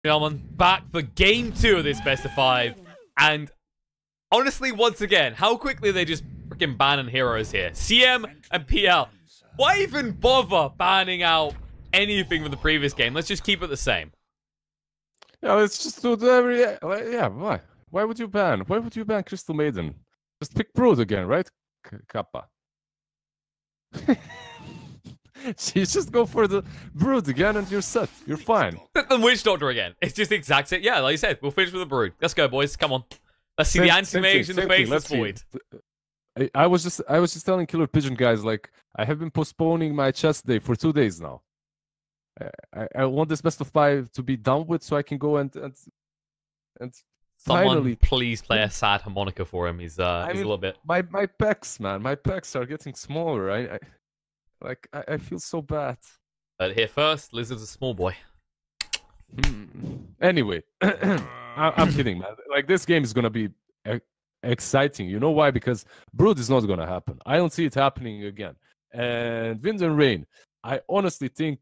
Gentlemen, back for game 2 of this best of 5. And honestly, once again, how quickly they just freaking banning heroes here. CM and PL. Why even bother banning out anything from the previous game? Let's just keep it the same. Yeah, let's just do every... Yeah, why? Why would you ban? Why would you ban Crystal Maiden? Just pick Brood again, right? Kappa. Just go for the Brood again and you're set. You're fine. The Witch Doctor again. It's just the exact same. Yeah, like you said, we'll finish with the Brood. Let's go, boys. Come on. Let's see the anti-mage in the face of Void. I was just telling Killer Pigeon guys, like, I have been postponing my chess day for 2 days now. I want this best of 5 to be done with so I can go and Someone finally... please play a sad harmonica for him. He's a little bit... My pecs, man. My pecs are getting smaller. I feel so bad. But here first, Lizard's a small boy. Anyway, I'm kidding, man. Like, this game is gonna be exciting. You know why? Because Brood is not gonna happen. I don't see it happening again. And Wind and Rain, I honestly think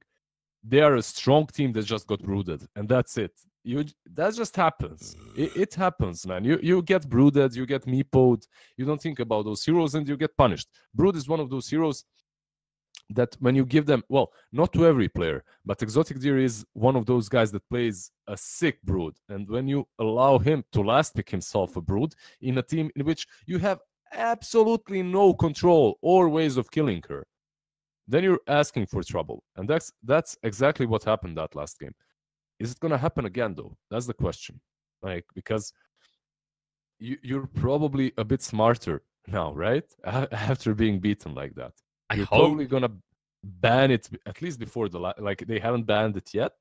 they are a strong team that just got brooded, and that's it. That just happens. It happens, man. You get brooded, you get meepoed, you don't think about those heroes, and you get punished. Brood is one of those heroes that when you give them, well, not to every player, but Exotic Deer is one of those guys that plays a sick Brood. And when you allow him to last pick himself a Brood in a team in which you have absolutely no control or ways of killing her, then you're asking for trouble. And that's exactly what happened that last game. Is it going to happen again, though? That's the question. Like, because you're probably a bit smarter now, right? After being beaten like that. You're probably going to ban it, at least before like, they haven't banned it yet.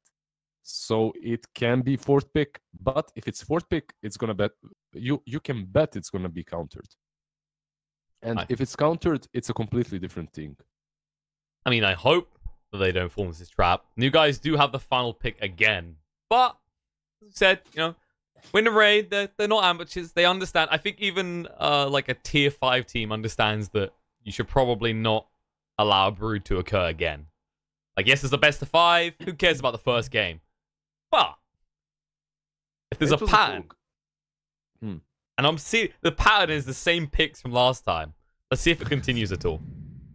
So it can be 4th pick. But if it's 4th pick, it's going to bet... You can bet it's going to be countered. And if it's countered, it's a completely different thing. I mean, I hope that they don't fall into this trap. New guys do have the final pick again. But, as I said, you know, Wind and Rain, they're not amateurs. They understand. I think even like a tier 5 team understands that you should probably not allow a Brood to occur again. Like, yes, it's the best of 5. Who cares about the first game? But if there's a pattern, and I'm seeing the pattern is the same picks from last time. Let's see if it continues at all.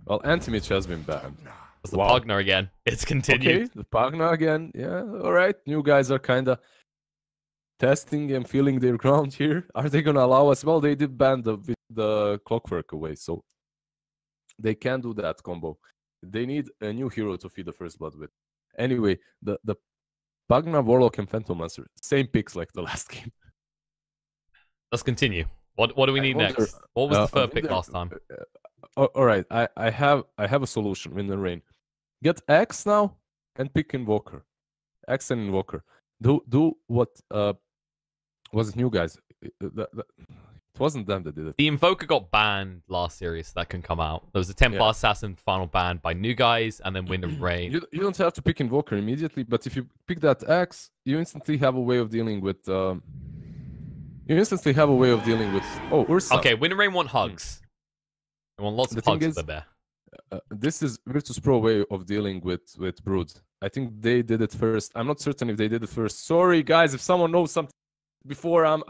Well, Anti-Mage has been banned. It's the Pugner again. It's continued. Okay, the Pugner again. Yeah, all right. New guys are kind of testing and feeling their ground here. Are they going to allow us? Well, they did ban the Clockwork away, so they can do that combo. They need a new hero to feed the First Blood with. Anyway, the Pugner, Warlock, and Phantom Lancer. Same picks like the last game. Let's continue. What do we need next? What was the 3rd pick last time? All right, I have a solution. Wind and Rain, get X now and pick Invoker, X and Invoker. Do what was it? New guys. It wasn't them that did it. The Invoker got banned last series, so that can come out. There was a Templar Assassin final ban by New guys, and then Wind and Rain. You don't have to pick Invoker immediately, but if you pick that X, you instantly have a way of dealing with. Oh, Ursa. Okay, Wind and Rain want hugs. I want lots of hugs for the bear. This is Virtus Pro way of dealing with Brood. I think they did it first. I'm not certain if they did it first. Sorry, guys, if someone knows something before, I'm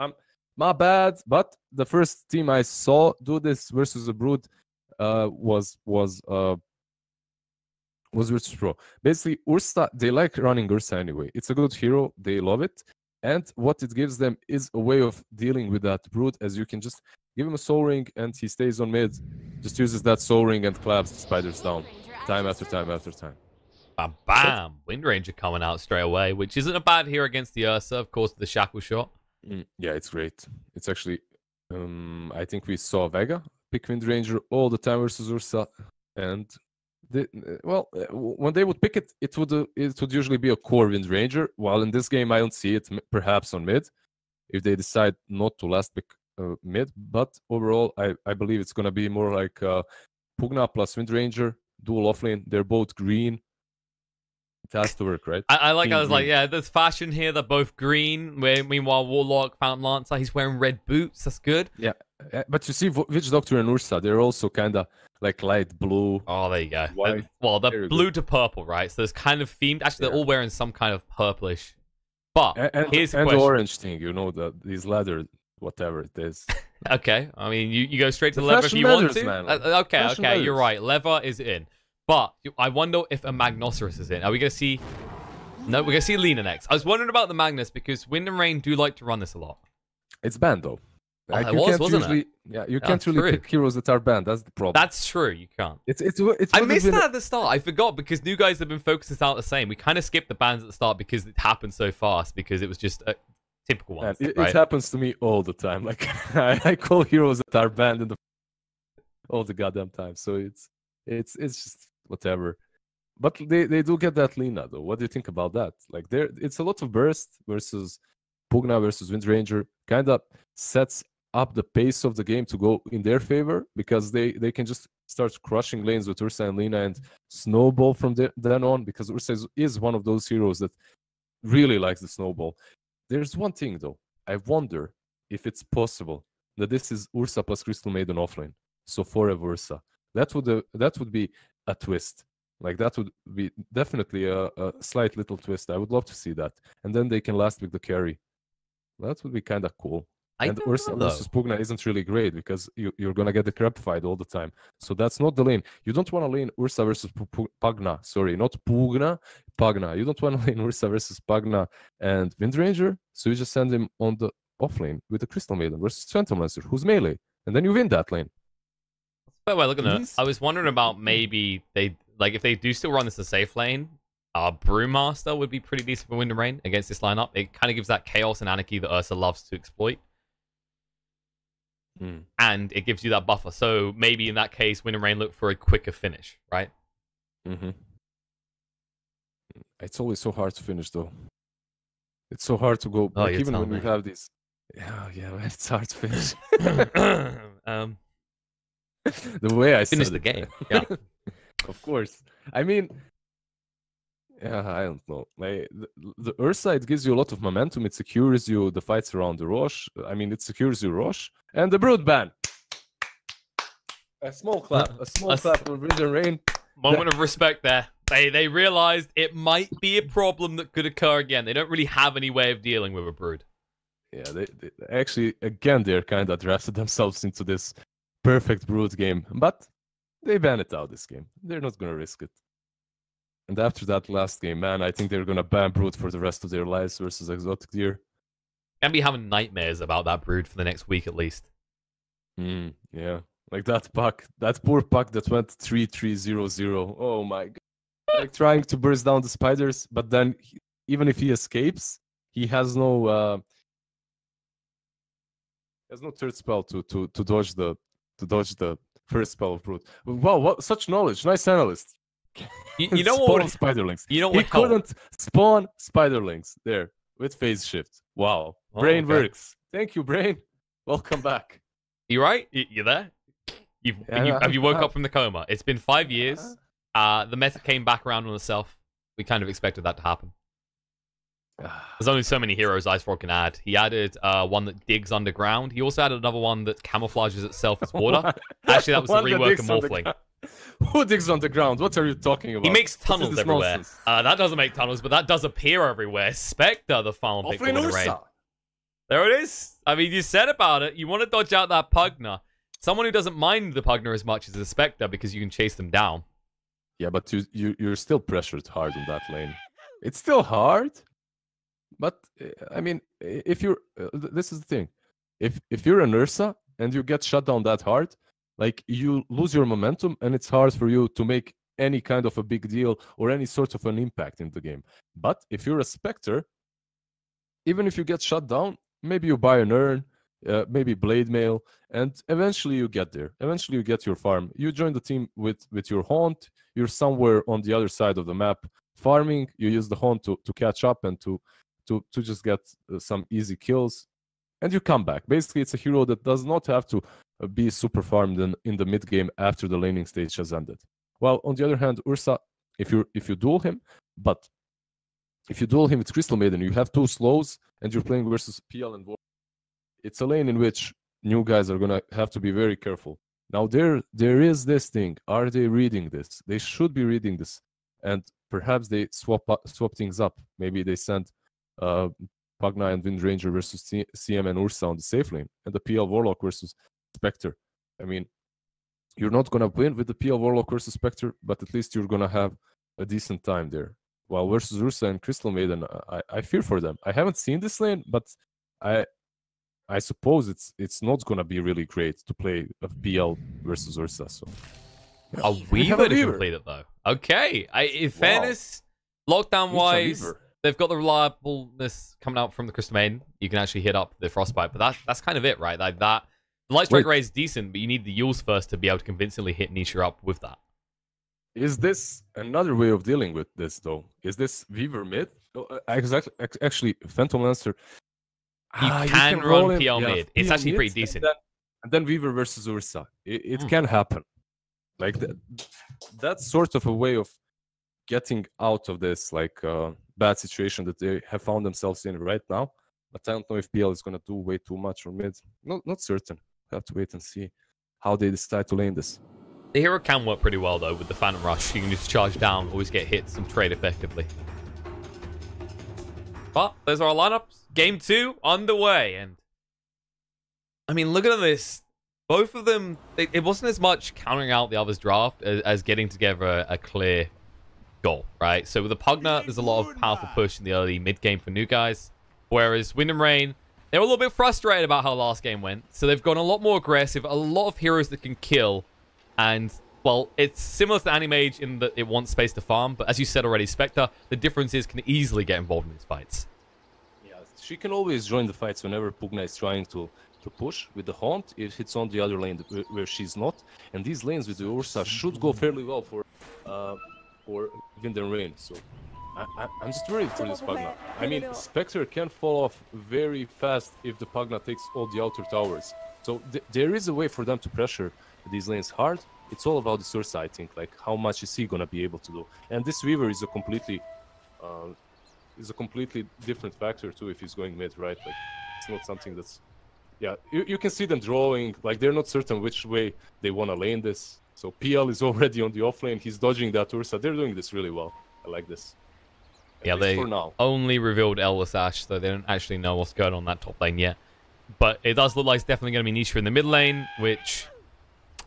my bad. But the first team I saw do this versus a Brood was Virtus Pro. Basically, Ursa, they like running Ursa anyway. It's a good hero. They love it. And what it gives them is a way of dealing with that Brood, as you can just give him a Soul Ring and he stays on mid, just uses that Soul Ring and claps the spiders down, time after time after time. Bam, bam! Wind Ranger coming out straight away, which isn't a bad here against the Ursa, of course, the Shackle Shot. Yeah, it's great. It's actually, I think we saw Vega pick Wind Ranger all the time versus Ursa, and when they would pick it, it would usually be a core Wind Ranger. While in this game, I don't see it. Perhaps on mid, if they decide not to last pick mid. But overall, I believe it's gonna be more like Pugna plus Wind Ranger dual offlane. They're both green. It has to work, right? I was like, yeah, there's fashion here. They're both green. Meanwhile, Warlock, Fountain Lancer, he's wearing red boots. That's good. Yeah, but you see, Witch Doctor and Ursa, they're also kind of like light blue. Oh, there you go. White. Well, they're blue to purple, right? So it's kind of themed. Actually, they're all wearing some kind of purplish But And here's the the question. orange thing, you know, these leather, whatever it is. Okay, I mean, you go straight to The leather if fashion you want matters, to. man. Okay, Fashion okay, you're matters. right. Leather is in. But I wonder if a Magnosaurus is in. Are we going to see... No, we're going to see Lena next. I was wondering about the Magnus because Wind and Rain do like to run this a lot. It's banned, though. Like, it you was, can't wasn't usually, it? yeah, you That's can't really true. pick heroes that are banned. That's the problem. That's true, you can't. It's I missed that at the start. I forgot because new guys have been focused this out the same. We kind of skipped the bans at the start because it happened so fast because it was just a typical one. It right? happens to me all the time. Like I call heroes that are banned in the all the goddamn time. So it's just whatever. But they do get that Lina though. What do you think about that? Like it's a lot of burst versus Pugna versus Wind Ranger. Kind of sets up the pace of the game to go in their favor because they can just start crushing lanes with Ursa and Lina and snowball from then on because Ursa is one of those heroes that really likes the snowball. There's one thing though. I wonder if it's possible that this is Ursa plus Crystal Maiden offlane. So forever Ursa. That would be a twist. Like that would be definitely a slight little twist. I would love to see that. And then they can last with the carry. That would be kind of cool. And Ursa versus Pugna isn't really great because you're going to get the crab fight all the time. So that's not the lane. You don't want to lane Ursa versus Pugna. Sorry, not Pugna, Pugna. You don't want to lane Ursa versus Pugna and Wind Ranger. So you just send him on the off lane with the Crystal Maiden versus Phantom Lancer, who's melee. And then you win that lane. By the way, looking at it, I was wondering about maybe they, like, if they do still run this as a safe lane, Brewmaster would be pretty decent for Wind and Rain against this lineup. It kind of gives that chaos and anarchy that Ursa loves to exploit. And it gives you that buffer. So maybe in that case, Wind and Rain look for a quicker finish, right? It's always so hard to finish, though. It's so hard to go. Like, even when we have these. Yeah, it's hard to finish. The way I finish said the it. game. Yeah, of course. I mean, yeah, I don't know. Like the Ursa, it gives you a lot of momentum. It secures you the fights around the Roche. I mean, it secures you Roche and the Brood ban. A small clap for Wind and Rain. Moment of respect there. They realized it might be a problem that could occur again. They don't really have any way of dealing with a Brood. Yeah, they actually, again, they're kind of drafted themselves into this perfect Brood game, but they ban it out this game. They're not going to risk it. And after that last game, man, I think they're going to ban Brood for the rest of their lives versus Exotic Deer. Gonna be having nightmares about that Brood for the next week at least. Yeah. Like that puck, that poor puck that went 3-3-0-0. Oh my god. Like trying to burst down the spiders, but then even if he escapes, he has no third spell to dodge the first spell of Brood. Wow, what such knowledge. Nice analyst. You know what? Spiderlings. You know he what? couldn't spawn spiderlings there with phase shift. Wow. Brain works. Thank you, Brain. Welcome back. You right? You there? Have you woke up from the coma? It's been 5 years. The meta came back around on itself. We kind of expected that to happen. There's only so many heroes IceFrog can add. He added one that digs underground. He also added another one that camouflages itself as water. Actually, that was the rework of Morphling. Who digs underground? What are you talking about? He makes tunnels everywhere. That doesn't make tunnels, but that does appear everywhere. Spectre, the final pick for the raid. There it is. I mean, you said about it. You want to dodge out that Pugna. Someone who doesn't mind the Pugna as much as a Spectre because you can chase them down. Yeah, but you're still pressured hard on that lane. It's still hard, but I mean, if you're this is the thing. If you're an Ursa and you get shut down that hard, like you lose your momentum and it's hard for you to make any kind of a big deal or any sort of an impact in the game. But if you're a Spectre, even if you get shut down, maybe you buy an urn, maybe blade mail, and eventually you get there. Eventually you get your farm. You join the team with your haunt. You're somewhere on the other side of the map farming. You use the haunt to catch up and to just get some easy kills, and you come back. Basically, it's a hero that does not have to be super farmed in the mid game after the laning stage has ended. While on the other hand, Ursa, if you duel him, but if you duel him with Crystal Maiden, you have two slows, and you're playing versus PL and War. It's a lane in which new guys are gonna have to be very careful. Now there is this thing. Are they reading this? They should be reading this, and perhaps they swap things up. Maybe they send uh, Pugna and Wind Ranger versus CM and Ursa on the safe lane, and the PL Warlock versus Spectre. I mean, you're not gonna win with the PL Warlock versus Spectre, but at least you're gonna have a decent time there. While versus Ursa and Crystal Maiden, I fear for them. I haven't seen this lane, but I suppose it's not gonna be really great to play a PL versus Ursa. So a Weaver to complete it though. Okay, in fairness, lockdown wise, they've got the reliableness coming out from the Crystal Maiden. You can actually hit up the Frostbite, but that's kind of it, right? Like that. The Light Strike Ray is decent, but you need the Yules first to be able to convincingly hit Nisha up with that. Is this another way of dealing with this, though? Is this Weaver mid? Exactly. Actually, Phantom Lancer. You can run PL mid. It's actually mid, pretty decent. And then Weaver versus Ursa. It can happen. Like that's sort of a way of getting out of this like bad situation that they have found themselves in right now. But I don't know if PL is going to do way too much on mid. Not certain. Have to wait and see how they decide to lane this. The hero can work pretty well though with the Phantom Rush. You can just charge down, always get hits and trade effectively. But those are our lineups. Game 2 underway, and I mean, look at this. Both of them, it wasn't as much countering out the other's draft as getting together a clear goal, right? So with the Pugna, there's a lot of powerful push in the early mid game for new guys, whereas Wind and Rain, they were a little bit frustrated about how last game went, so they've gone a lot more aggressive, a lot of heroes that can kill, and, well, it's similar to Animage in that it wants space to farm, but as you said already, Spectre, the difference is can easily get involved in these fights. Yeah, she can always join the fights whenever Pugna is trying to push with the Haunt if it's on the other lane where she's not, and these lanes with the Ursa should go fairly well for Wind and Rain, so I'm just worried for this Pugna. I mean, Spectre can fall off very fast if the Pugna takes all the outer towers. So there is a way for them to pressure these lanes hard. It's all about the Ursa, I think. Like, how much is he gonna be able to do? And this Weaver is a completely different factor too if he's going mid, right? Like, it's not something that's... Yeah, you can see them drawing. Like, they're not certain which way they want to lane this. So PL is already on the off lane. He's dodging that Ursa. They're doing this really well. I like this. Yeah, they only revealed Ellis Ash, so they don't actually know what's going on that top lane yet. But it does look like it's definitely going to be Nisha in the mid lane, which...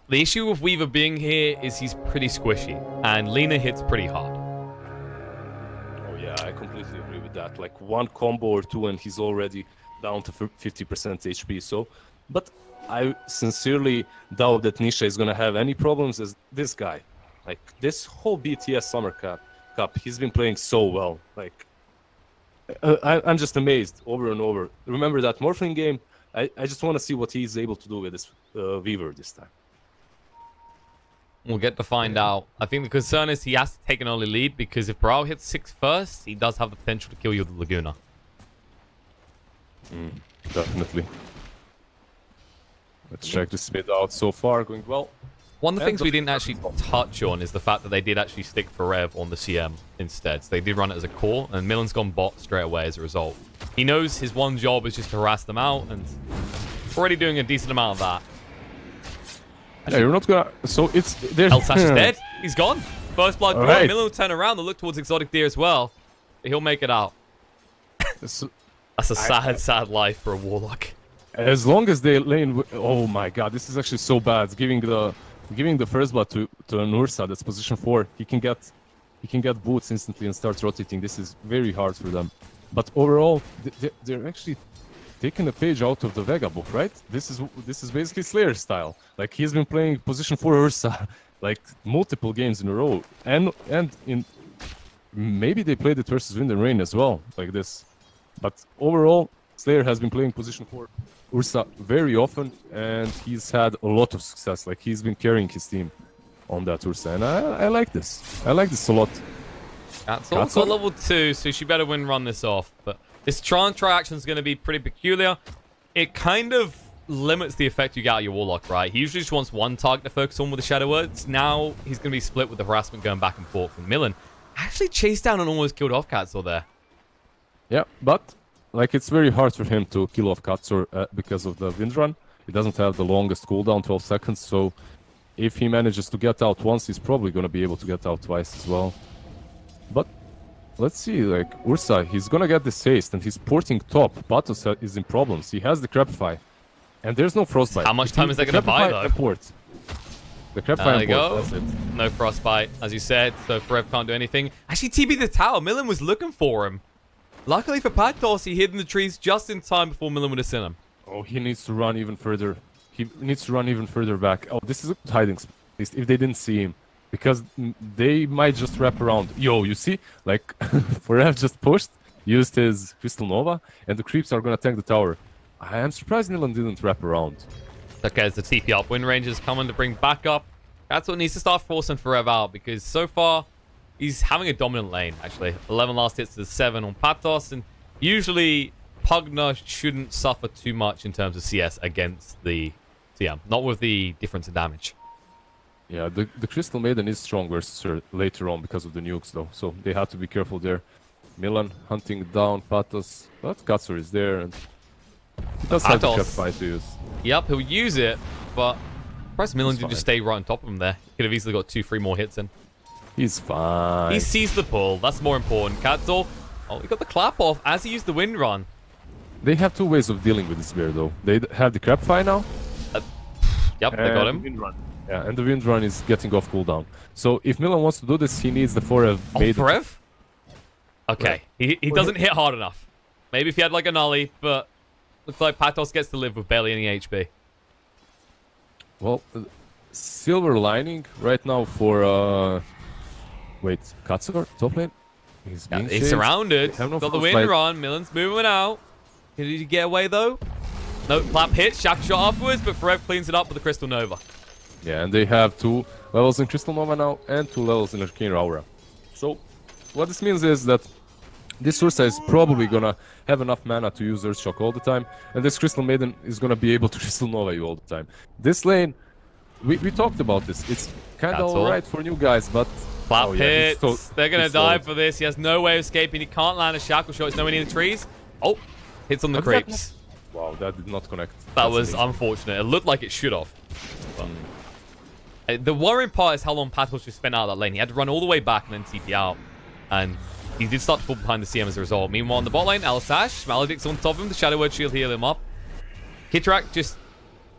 The issue with Weaver being here is he's pretty squishy, and Lina hits pretty hard. Oh yeah, I completely agree with that. Like, one combo or two and he's already down to 50% HP, so... But I sincerely doubt that Nisha is going to have any problems as this guy. Like, this whole BTS Summer Cup, he's been playing so well. Like, I'm just amazed over and over. Remember that Morphling game? I just want to see what he's able to do with this Weaver this time. We'll get to find out. I think the concern is he has to take an early lead, because if Barao hits 6 first, he does have the potential to kill you with the Laguna. Definitely. Let's check this mid out so far, going well. One of the things we didn't actually touch on is the fact that they did actually stick for Rev on the CM instead. So they did run it as a core, and Millen's gone bot straight away as a result. He knows his one job is just to harass them out, and already doing a decent amount of that. Yeah, you're not gonna... So it's... Elsash is dead. He's gone. First blood. Right. Millen will turn around and look towards Exotic Deer as well. But he'll make it out. That's a sad life for a Warlock. As long as they lane... Oh my god, this is actually so bad. Giving the first blood to an Ursa, that's position 4. He can get boots instantly and start rotating. This is very hard for them. But overall, they're actually taking a page out of the Vega book, right? This is basically Slayer style. Like, he's been playing position 4 Ursa like multiple games in a row, and in maybe they played it versus Wind and Rain as well, like this. But overall, Slayer has been playing position 4 Ursa very often, and he's had a lot of success. Like, he's been carrying his team on that Ursa, and I like this. I like this a lot. That's also level 2, so she better run this off. But this tri-action is going to be pretty peculiar. It kind of limits the effect you get out of your Warlock, right? He usually just wants one target to focus on with the Shadow Words. Now he's going to be split with the harassment going back and forth from Millen. Actually chased down and almost killed off Katsor there. Yeah, but like, it's very hard for him to kill off Katsor because of the Wind Run. He doesn't have the longest cooldown, 12 seconds, so if he manages to get out once, he's probably going to be able to get out twice as well. But let's see, like, Ursa, he's gonna get this haste, and he's porting top. Patos is in problems. He has the Crabify, and there's no Frostbite. How much time is that gonna buy, though? The Crabify there you import, go. that's it. No Frostbite, as you said, so Forev can't do anything. Actually, TB the tower. Millen was looking for him. Luckily for Patos, he hid in the trees just in time before Millen would have seen him. Oh, he needs to run even further. He needs to run even further back. Oh, this is a good hiding space if they didn't see him. Because they might just wrap around. Yo, you see? Like, Forev just pushed, used his Crystal Nova, and the creeps are gonna tank the tower. I am surprised Milan didn't wrap around. Okay, it's the TP up. Wind Ranger's coming to bring back up. That's what needs to start forcing Forev out, because so far, he's having a dominant lane, actually. 11 last hits to 7 on Patos, and usually Pugna shouldn't suffer too much in terms of CS against the TM. Not with the difference in damage. Yeah, the Crystal Maiden is strong versus her later on because of the nukes, though. So they have to be careful there. Milan hunting down Patos, but Katsur is there, and he does have the Crabify to use. Yep, he'll use it, but perhaps Milan did just stay right on top of him there. He could have easily got 2-3 more hits in. He's fine. He sees the pull. That's more important. Katsur, oh, he got the clap off as he used the wind run. They have two ways of dealing with this bear, though. They have the Crabify now. Yep, they got him. Wind run. Yeah, and the wind run is getting off cooldown. So if Milan wants to do this, he needs the Forev. Oh, Forev? Okay, he doesn't hit hard enough. Maybe if he had like a nollie, but looks like Patos gets to live with barely any HP. Well, silver lining right now for wait, Katsur top lane. He's surrounded. No got the wind run. Milan's moving out. Did he get away though? No, clap hit, shack shot afterwards, but Forev cleans it up with the Crystal Nova. Yeah, and they have 2 levels in Crystal Nova now and 2 levels in Arcane Aura. So, what this means is that this Ursa is probably gonna have enough mana to use Earthshock all the time, and this Crystal Maiden is gonna be able to Crystal Nova you all the time. This lane, we talked about this. It's kind of alright for new guys, but... Clap hits. They're gonna die for this. He has no way of escaping. He can't land a shackle shot. It's nowhere near the trees. Oh, hits on the creeps. Wow, that did not connect. That was unfortunate. It looked like it should have. The worrying part is how long Patos just spent out of that lane. He had to run all the way back and then TP out. And he did start to fall behind the CM as a result. Meanwhile, on the bot lane, Alisash, Maledict's on top of him. The Shadow Word Shield heal him up. Kitrak just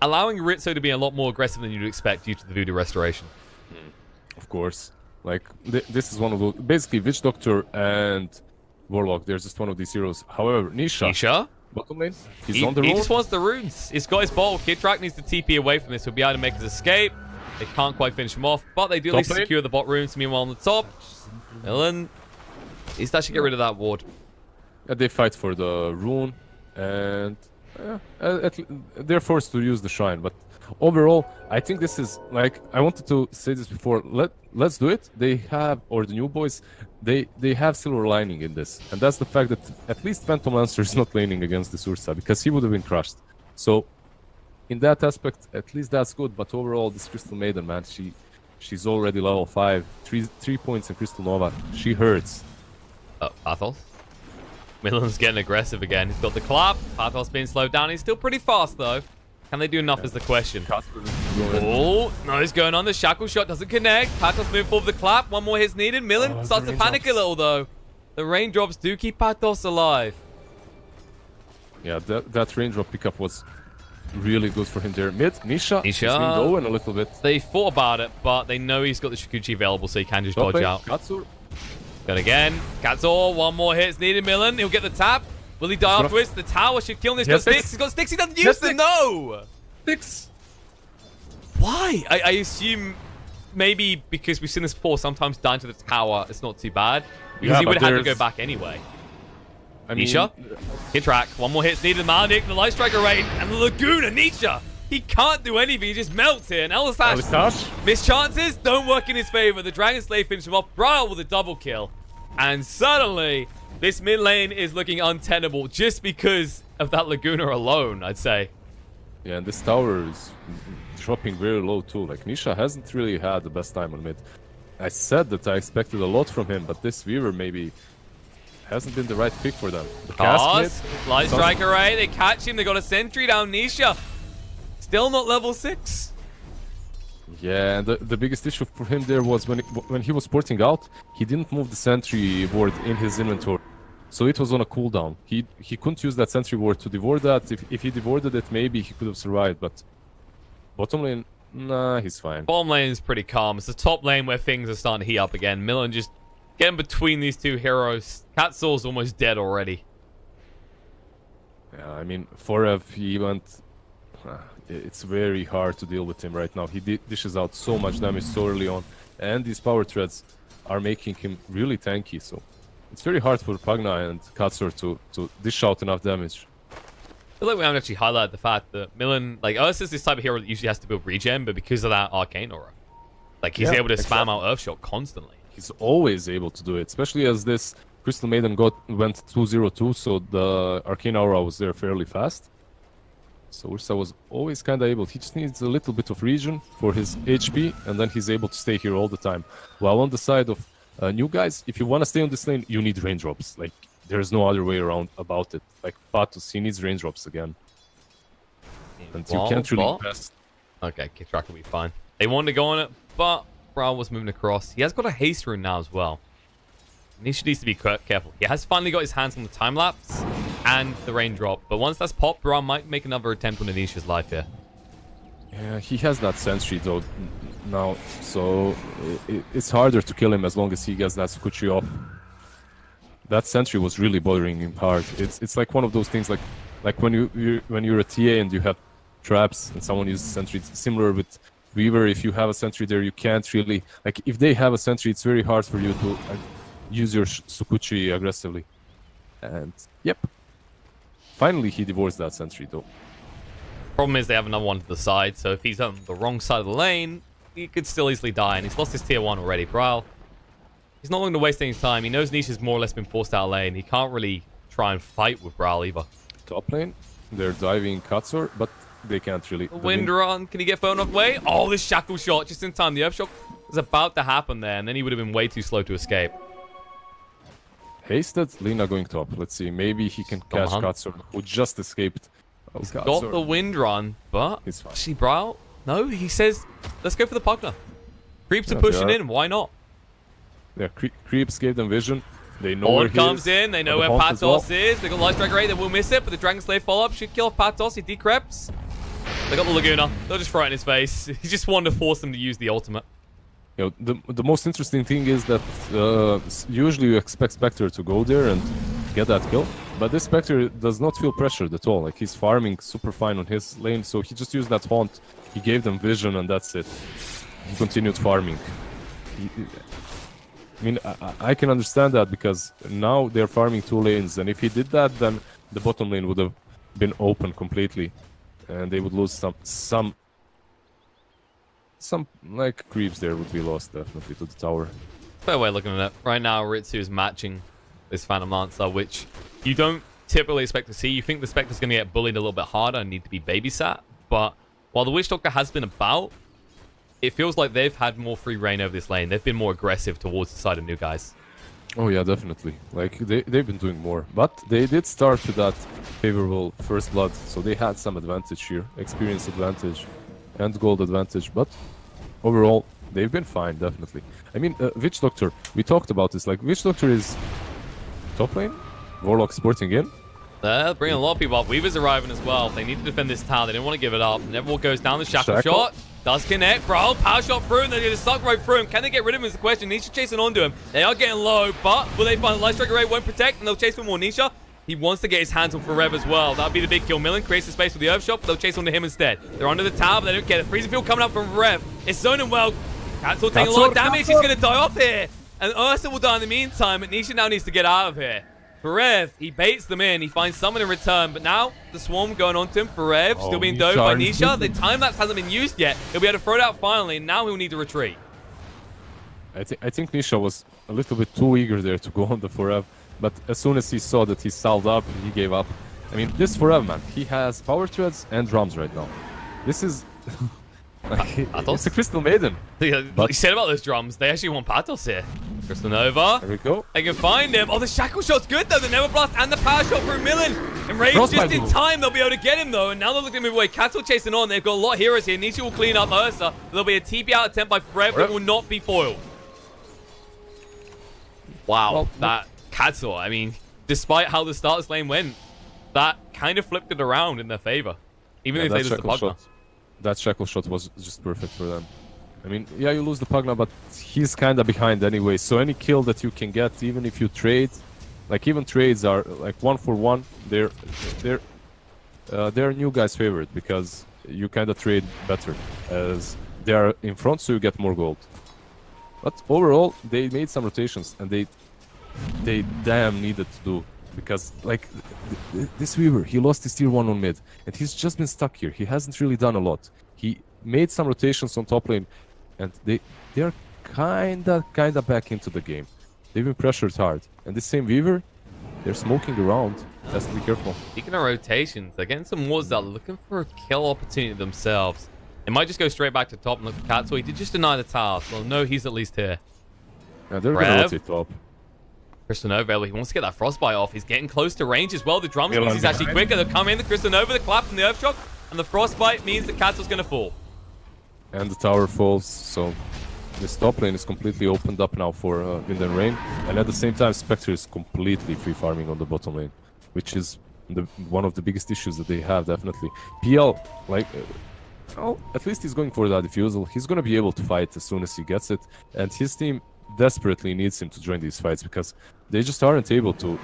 allowing Rizzo to be a lot more aggressive than you'd expect due to the Voodoo Restoration. Of course. Like, this is one of those... Basically, Witch Doctor and Warlock, they're just one of these heroes. However, Nisha? Bottom lane, he's on the road. He just wants the runes. He's got his bottle. Kitrak needs to TP away from this. He'll be able to make his escape. They can't quite finish him off, but they do at least secure the bot runes. Meanwhile, on the top, Milan, he's actually get rid of that ward. Yeah, they fight for the rune, and they're forced to use the shrine. But overall, I think this is like I wanted to say this before. Let's do it. They have, or the new boys, they have silver lining in this, and that's the fact that at least Phantom Lancer is not laning against the Ursa because he would have been crushed. So. In that aspect, at least that's good. But overall, this Crystal Maiden, man, she's already level 5. 3 points in Crystal Nova. She hurts. Pathos. Milan's getting aggressive again. He's got the clap. Pathos being slowed down. He's still pretty fast, though. Can they do enough is the question. Oh, no, he's going on. The shackle shot doesn't connect. Pathos moving forward with the clap. One more hit's needed. Milan starts to panic a little, though. The raindrops do keep Pathos alive. Yeah, that raindrop pickup was... really good for him there. Mid, Nisha. He's been going a little bit. They thought about it, but they know he's got the Shikuchi available, so he can just dodge out. Katsur. Good again. Katsur, one more hit's needed. Milan, he'll get the tap. Will he die afterwards? The tower should kill him. He's got sticks. He's got sticks. He doesn't use them. No. Sticks. Why? I assume maybe because we've seen this before. Sometimes dying to the tower, it's not too bad because he would have had to go back anyway. Nisha, Kitrak, one more hit's needed. Maldic, the Light Striker Rain, and the Laguna. Nisha, he can't do anything. He just melts here. And Elisash, missed chances, don't work in his favor. The Dragon Slave finishes him off. Braille with a double kill. And suddenly, this mid lane is looking untenable just because of that Laguna alone, I'd say. Yeah, and this tower is dropping very low too. Like, Nisha hasn't really had the best time on mid. I said that I expected a lot from him, but this Weaver maybe... hasn't been the right pick for them. Light Strike Array, they catch him, they got a sentry down. Nisha, still not level 6. Yeah, and the biggest issue for him there was when he was porting out, he didn't move the sentry ward in his inventory. So it was on a cooldown. He couldn't use that sentry ward to devour that. If he devoured it, maybe he could have survived, but bottom lane, nah, he's fine. Bottom lane is pretty calm. It's the top lane where things are starting to heat up again. Milan just getting between these two heroes. Katsor's almost dead already. Yeah, I mean, Forev, he went... it's very hard to deal with him right now. He dishes out so much damage so early on, and these power treads are making him really tanky, so it's very hard for Pagna and Katsur to dish out enough damage. I feel like we haven't actually highlighted the fact that Milan, like, Earth is this type of hero that usually has to build regen, but because of that Arcane Aura, like, he's able to spam out Earthshock constantly. He's always able to do it, especially as this Crystal Maiden went 2-0-2, so the Arcane Aura was there fairly fast. So Ursa was always kind of able. He just needs a little bit of regen for his HP, and then he's able to stay here all the time. While on the side of new guys, if you want to stay on this lane, you need raindrops. Like, there's no other way around about it. Like, Patos, he needs raindrops again. And you can't really pass. Okay, Kitrak will be fine. They wanted to go on it, but Brawl was moving across. He has got a haste rune now as well. Nisha needs to be careful. He has finally got his hands on the time lapse and the raindrop, but once that's popped, Brawl might make another attempt on Anisha's life here. Yeah, he has that sentry though now, so it's harder to kill him as long as he gets that Sukuchi off. That sentry was really bothering him hard. It's like one of those things, like when you're a TA and you have traps and someone uses sentry. It's similar with Weaver. If you have a sentry there, you can't really, like, if they have a sentry, it's very hard for you to use your Sukuchi aggressively. And yep, finally he devours that sentry though. Problem is they have another one to the side, so if he's on the wrong side of the lane, he could still easily die, and he's lost his tier 1 already. Brawl, he's not going to waste any time. He knows Nisha's more or less been forced out of lane. He can't really try and fight with Brawl either. Top lane, they're diving Katsur, but they can't really. The wind run, can he get thrown off way? Oh, this shackle shot just in time. The Earthshock was about to happen there, and then he would have been way too slow to escape. Hasted, Lina going top. Let's see, maybe he can catch Katsur, who just escaped. Oh, he's got the wind run, but he's fine. Actually, Brawl, no, he says, let's go for the Pugna. Creeps are pushing in, why not? Yeah, Creeps gave them vision. They know where he comes in, they know where Patos well. is. They got Light Drag Ray, they will miss it, but the Dragon Slave follow-up should kill Patos. He decreps. They got the Laguna. They'll just throw it in his face. He just wanted to force them to use the ultimate. You know, the most interesting thing is that usually you expect Spectre to go there and get that kill, but this Spectre does not feel pressured at all. Like, he's farming super fine on his lane, so he just used that haunt. He gave them vision, and that's it. He continued farming. I mean, I can understand that because now they're farming 2 lanes, and if he did that, then the bottom lane would have been open completely, and they would lose some like creeps there would be lost definitely to the tower. Fair way of looking at it. Right now, Ritsu is matching this Phantom Lancer, which you don't typically expect to see. You think the Spectre's going to get bullied a little bit harder and need to be babysat, but while the Witch Doctor has been about, it feels like they've had more free reign over this lane. They've been more aggressive towards the side of new guys. Oh yeah, definitely. Like, they've been doing more, but they did start with that favorable first blood, so they had some advantage here, experience advantage and gold advantage, but overall they've been fine, definitely. I mean, Witch Doctor, we talked about this, like, Witch Doctor is top lane, Warlock sporting in. They're bringing a lot of people up. Weaver's arriving as well. They need to defend this tower. They didn't want to give it up. Nevermore goes down the shackle shot. Does connect. Brawl, power shot through, and they're going to suck right through him. Can they get rid of him is the question. Nisha chasing onto him. They are getting low, but will they find Light Strike Array? Won't protect, and they'll chase for more. Nisha, he wants to get his hands on Forever as well. That'll be the big kill. Milan creates the space for the Earthshock, but they'll chase onto him instead. They're under the tower, but they don't get it. Freezing Field coming up from Rev. It's zoning well. Katsur taking a lot of damage. He's going to die off here. And Ursa will die in the meantime, but Nisha now needs to get out of here. Forev, he baits them in. He finds someone in return, but now the swarm going on to him. Forev still being dove by Nisha. The time lapse hasn't been used yet. He'll be able to throw it out finally, and now he'll need to retreat. I think Nisha was a little bit too eager there to go on the Forev, but as soon as he saw that he salved up, he gave up. I mean, this Forev, man, he has power treads and drums right now. This is... like, it's a Crystal Maiden. But you said about those drums, they actually want Patos here. Crystal Nova. There we go. They can find him. Oh, the shackle shot's good though. The Never Blast and the power shot from Milan. And Raid's just in time. They'll be able to get him, though. And now they're looking to move away. Cattle chasing on. They've got a lot of heroes here. Nisha will clean up Ursa. There'll be a TP out attempt by Frev that will not be foiled. Wow. Well, that Cattle, I mean, despite how the start of this lane went, that kind of flipped it around in their favor. Even if they lose the Pugna. That shackle shot was just perfect for them. I mean, yeah, you lose the Pugna, but he's kind of behind anyway. So any kill that you can get, even if you trade, like even trades are like 1-for-1. They're new guys' favorite because you kind of trade better as they are in front, so you get more gold. But overall, they made some rotations, and they damn needed to do. Because, like, this Weaver, he lost his tier 1 on mid, and he's just been stuck here. He hasn't really done a lot. He made some rotations on top lane, and they're kinda back into the game. They've been pressured hard. And this same Weaver, they're smoking around. Has to be careful. Speaking of rotations, they're getting some wards that are looking for a kill opportunity themselves. They might just go straight back to top and look for Cat, so he did just deny the tower, so no, he's at least here. Yeah, they're gonna rotate top. Crystal Nova, he wants to get that Frostbite off. He's getting close to range as well. The drums means he's actually quicker. They'll come in, the Crystal Nova, the clap and the Earthshock, and the Frostbite means that Castle's going to fall. And the tower falls, so this top lane is completely opened up now for Wind and Rain. And at the same time, Spectre is completely free farming on the bottom lane, which is one of the biggest issues that they have, definitely. PL, like, well, at least he's going for that diffusal. He's going to be able to fight as soon as he gets it. And his team desperately needs him to join these fights because they just aren't able to.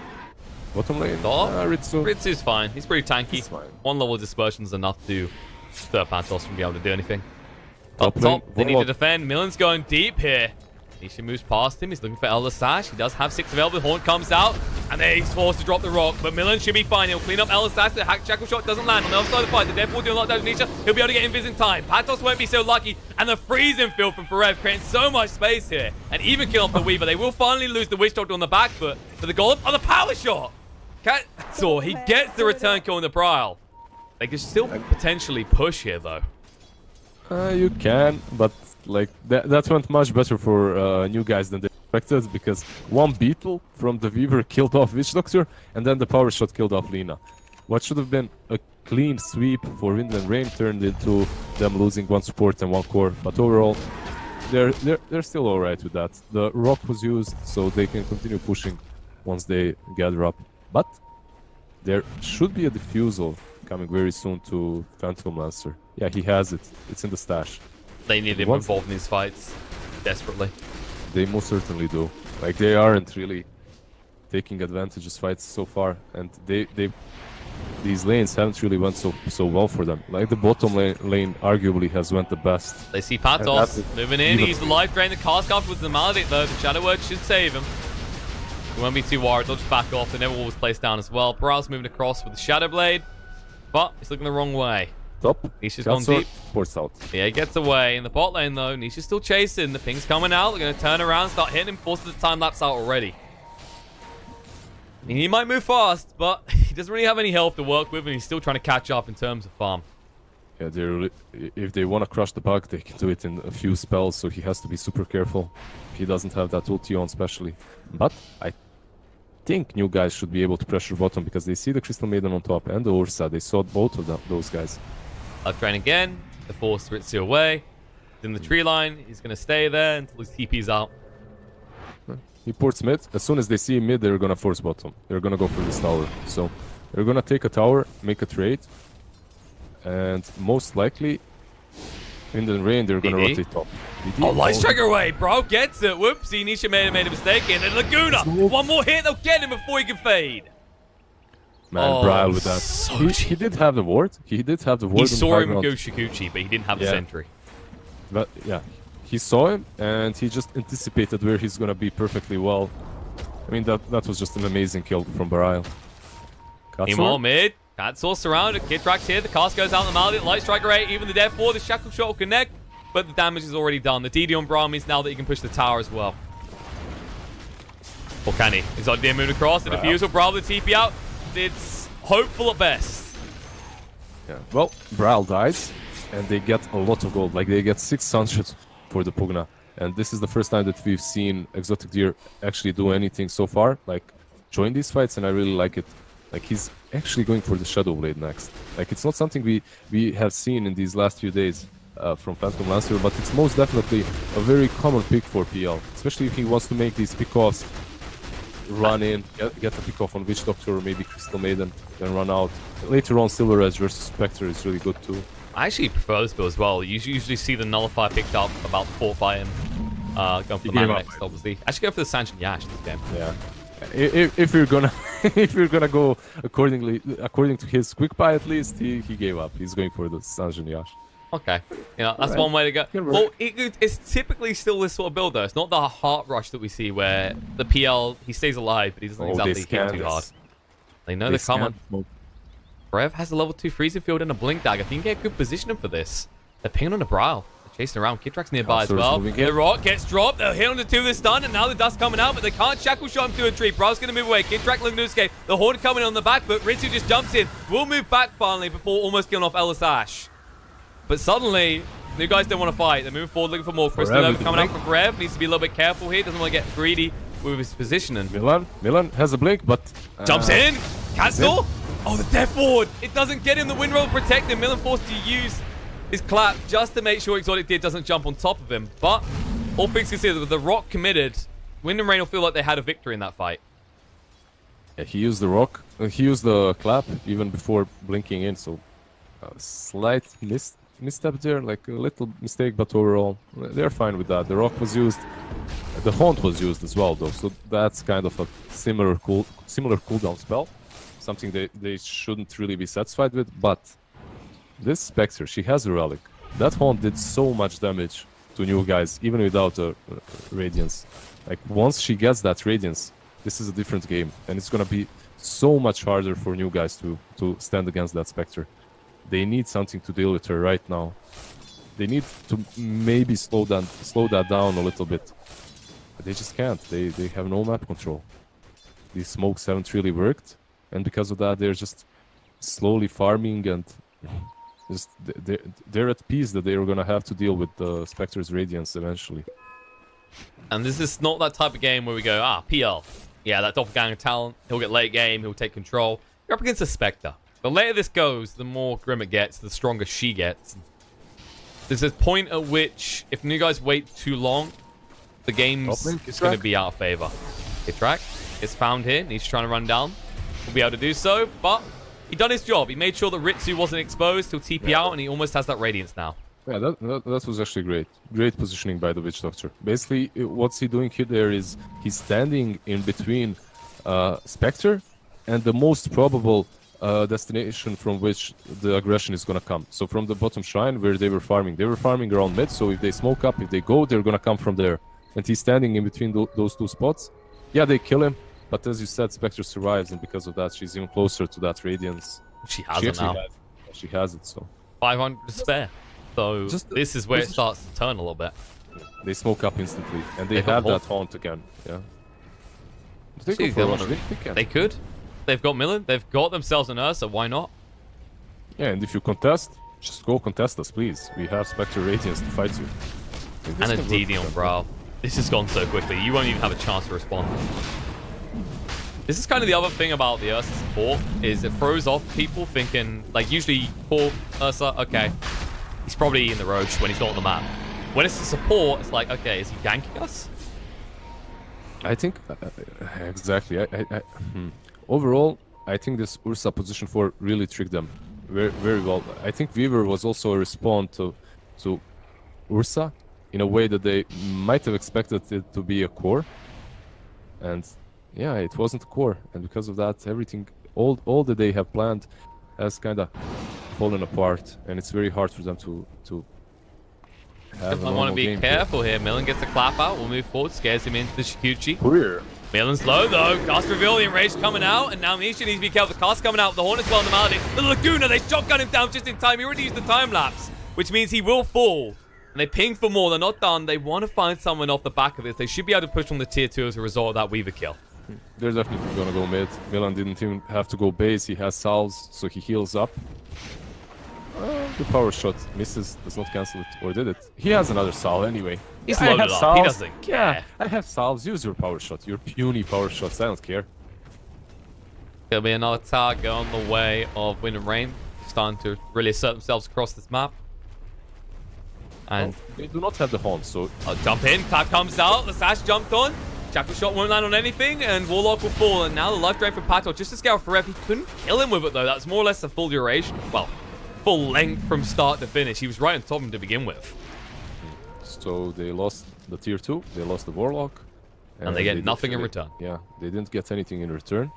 Bottom lane, Ritsu's fine. He's pretty tanky. One level of dispersion is enough to stir Pantos from being able to do anything. Up top, they need to defend. Millen's going deep here. Nisha moves past him. He's looking for Elder Sash. He does have 6 available. Horn comes out, and then he's forced to drop the rock. But Millen should be fine. He'll clean up Elder Sash. The Shackle Shot doesn't land on the other side of the fight. The Death Wall doing a lot of damage to Nisha. He'll be able to get invis in time. Patos won't be so lucky. And the freezing field from Forev creating so much space here. And even kill off the Weaver. They will finally lose the Witch Doctor on the back foot. For the Golem on the power shot. Catsaw, he gets the return kill in the Prowl. They could still potentially push here, though. You can, but like that went much better for new guys than they expected because one beetle from the Weaver killed off Witch Doctor, and then the power shot killed off Lina. What should have been a clean sweep for Wind and Rain turned into them losing 1 support and 1 core. But overall, they're still alright with that. The rock was used, so they can continue pushing once they gather up. But there should be a diffusal coming very soon to Phantom Lancer. Yeah, he has it. It's in the stash. They need him involved in these fights desperately. They most certainly do. Like, they aren't really taking advantage of fights so far, and these lanes haven't really went so well for them. Like, the bottom lane arguably has went the best. They see Patos moving in. He's the life drain. The cast off with the Maledict, though. The Shadow Word should save him. We won't be too worried. They'll just back off. The Neverwall was placed down as well. Paral's moving across with the Shadow Blade, but it's looking the wrong way. Top. Nisha's gone deep. Ports out. Yeah, he gets away. In the bot lane, though, Nisha's still chasing. The ping's coming out. They're going to turn around, start hitting him, force the time lapse out already. I mean, he might move fast, but he doesn't really have any health to work with, and he's still trying to catch up in terms of farm. Yeah, if they want to crush the bug, they can do it in a few spells, so he has to be super careful. If he doesn't have that ulti on, especially. But I think new guys should be able to pressure bottom because they see the Crystal Maiden on top and the Ursa. They saw both of those guys. Left drain again. The force Ritsu away. In the tree line, he's going to stay there until his TP's out. He ports mid. As soon as they see mid, they're going to force bottom. They're going to go for this tower. So they're going to take a tower, make a trade. And most likely, Wind and Rain, they're going to rotate top. Oh, Light Striker away. Bro gets it. Whoopsie. Nisha made a mistake. And then Laguna. One more hit. They'll get him before he can fade. Man, Braille with that. So he did have the ward. He did have the ward. He saw him go Shikuchi, but he didn't have the sentry. But yeah, he saw him and he just anticipated where he's gonna be perfectly well. I mean, that was just an amazing kill from Braille. Emo mid. Catsaw surrounded. Kid tracks here. The cast goes out on the Maledict. Light Striker 8. Even the Death 4. The Shackle Shot will connect, but the damage is already done. The DD on Braille means now that he can push the tower as well. Or can he? He's on the moon across. The defusal. Braille the TP out. It's hopeful at best. Yeah, well, Braille dies, and they get a lot of gold. Like, they get 600 for the Pugna. And this is the first time that we've seen Exotic Deer actually do anything so far. Like, join these fights, and I really like it. Like he's actually going for the Shadow Blade next. Like it's not something we have seen in these last few days from Phantom Lancer, but it's most definitely a very common pick for PL, especially if he wants to make these pickoffs, run in, get a pickoff on Witch Doctor or maybe Crystal Maiden, then run out. Later on, Silver Edge versus Spectre is really good too. I actually prefer this build as well. You usually see the Nullifier picked up about 4 fighting. Going for the Mana next, obviously. I should go for the Sanction Yash this game. Yeah. If you're gonna if you're gonna go according to his quick buy, at least he gave up. He's going for the Sanjin Yash. Okay, that's one way to go. Well, it's typically still this sort of build though. It's not the heart rush that we see where the PL he stays alive, but he doesn't exactly hit too hard. They know they're coming. Rev has a level 2 freezing field and a blink dagger. If you can get good positioning for this, they're pinging on the Braille. Chasing around. Kidrak's nearby as well. The rock gets dropped. They'll hit on the 2 of the stun, and now the dust coming out, but they can't shackle shot him to a tree. Bra's going to move away. Kidrak looking to escape. The Horde coming on the back, but Ritsu just jumps in. Will move back finally before almost killing off Ellis Ash. But suddenly, new guys don't want to fight. They're moving forward looking for more. Crystal Nova coming out for Rev. Needs to be a little bit careful here. Doesn't want to get greedy with his positioning. Milan has a blink, but... jumps in. Cancel. Oh, the Death Ward. It doesn't get him. The Wind Roll protect him. Milan forced to use his clap just to make sure Exotic Deer doesn't jump on top of him. But all things considered, with the rock committed, Wind and Rain will feel like they had a victory in that fight. Yeah, he used the rock. He used the clap even before blinking in, so a slight misstep there, like a little mistake, but overall they're fine with that. The rock was used, the haunt was used as well though, so that's kind of a similar cooldown spell, something they shouldn't really be satisfied with. But this Spectre, she has a relic. That haunt did so much damage to new guys, even without a Radiance. Like, once she gets that Radiance, this is a different game. And it's gonna be so much harder for new guys to stand against that Spectre. They need something to deal with her right now. They need to maybe slow that down a little bit. But they just can't. They have no map control. These smokes haven't really worked. And because of that, they're just slowly farming and... just they're at peace that they're gonna have to deal with the Spectre's Radiance eventually. And this is not that type of game where we go, PL. Yeah, that doppelganger talent, he'll get late game, he'll take control. You're up against a Spectre. The later this goes, the more grim it gets, the stronger she gets. There's a point at which, if new guys wait too long, the game's going to be out of favor. Kidrak is found here, he's trying to run down. We'll be able to do so, but he done his job. He made sure that Ritsu wasn't exposed. He'll TP out, and he almost has that Radiance now. Yeah, that was actually great. Great positioning by the Witch Doctor. Basically, what's he doing here there is he's standing in between Spectre and the most probable destination from which the aggression is going to come. So from the bottom shrine where they were farming around mid, so if they smoke up, if they go, they're going to come from there. And he's standing in between those 2 spots. Yeah, they kill him. But as you said, Spectre survives, and because of that, she's even closer to that Radiance. She has it now. She has it, so. 500 to spare. So this is where it starts to turn a little bit. They smoke up instantly, and they have that haunt again. Yeah. They could. They've got Milan. They've got themselves an Ursa. Why not? Yeah, and if you contest, just go contest us, please. We have Spectre Radiance to fight you. And a DD on Brawl. This has gone so quickly. You won't even have a chance to respond. This is kind of the other thing about the Ursa support, is it throws off people thinking, like, usually for Ursa, okay, he's probably in the Roach when he's not on the map. When it's the support, it's like, okay, is he ganking us? I think, exactly. Overall, I think this Ursa position 4 really tricked them very, very well. I think Weaver was also a response to Ursa in a way that they might have expected it to be a core. And yeah, it wasn't a core, and because of that, everything, all that they have planned has kind of fallen apart, and it's very hard for them to have I want to be careful here. Milan gets the clap out, will move forward, scares him into the Shikuchi. Career. Milan's low though, cast reveal, the enrage coming out, and now Misha needs to be careful. The cast coming out, the Hornet well in the Maledict. The Laguna, they shotgun him down just in time. He already used the time lapse, which means he will fall. And they ping for more, they're not done. They want to find someone off the back of this. They should be able to push on the tier 2 as a result of that Weaver kill. They're definitely gonna go mid. Milan didn't even have to go base. He has salves, so he heals up. The power shot misses, does not cancel it, or did it? He has another salve anyway. He's loaded up. He doesn't care. Yeah, I have salves. Use your power shot. Your puny power shots. I don't care. Gonna be another target on the way of Wind and Rain. Starting to really assert themselves across this map. And they do not have the haunt, so... jump in, Clap comes out, the Sash jumped on. Shackle shot won't land on anything, and Warlock will fall. And now the life drain for Pato, just to scale for Rev. He couldn't kill him with it, though. That's more or less the full duration. Well, full length from start to finish. He was right on top of him to begin with. So they lost the tier 2, they lost the Warlock. And they get nothing in return. Yeah, they didn't get anything in return.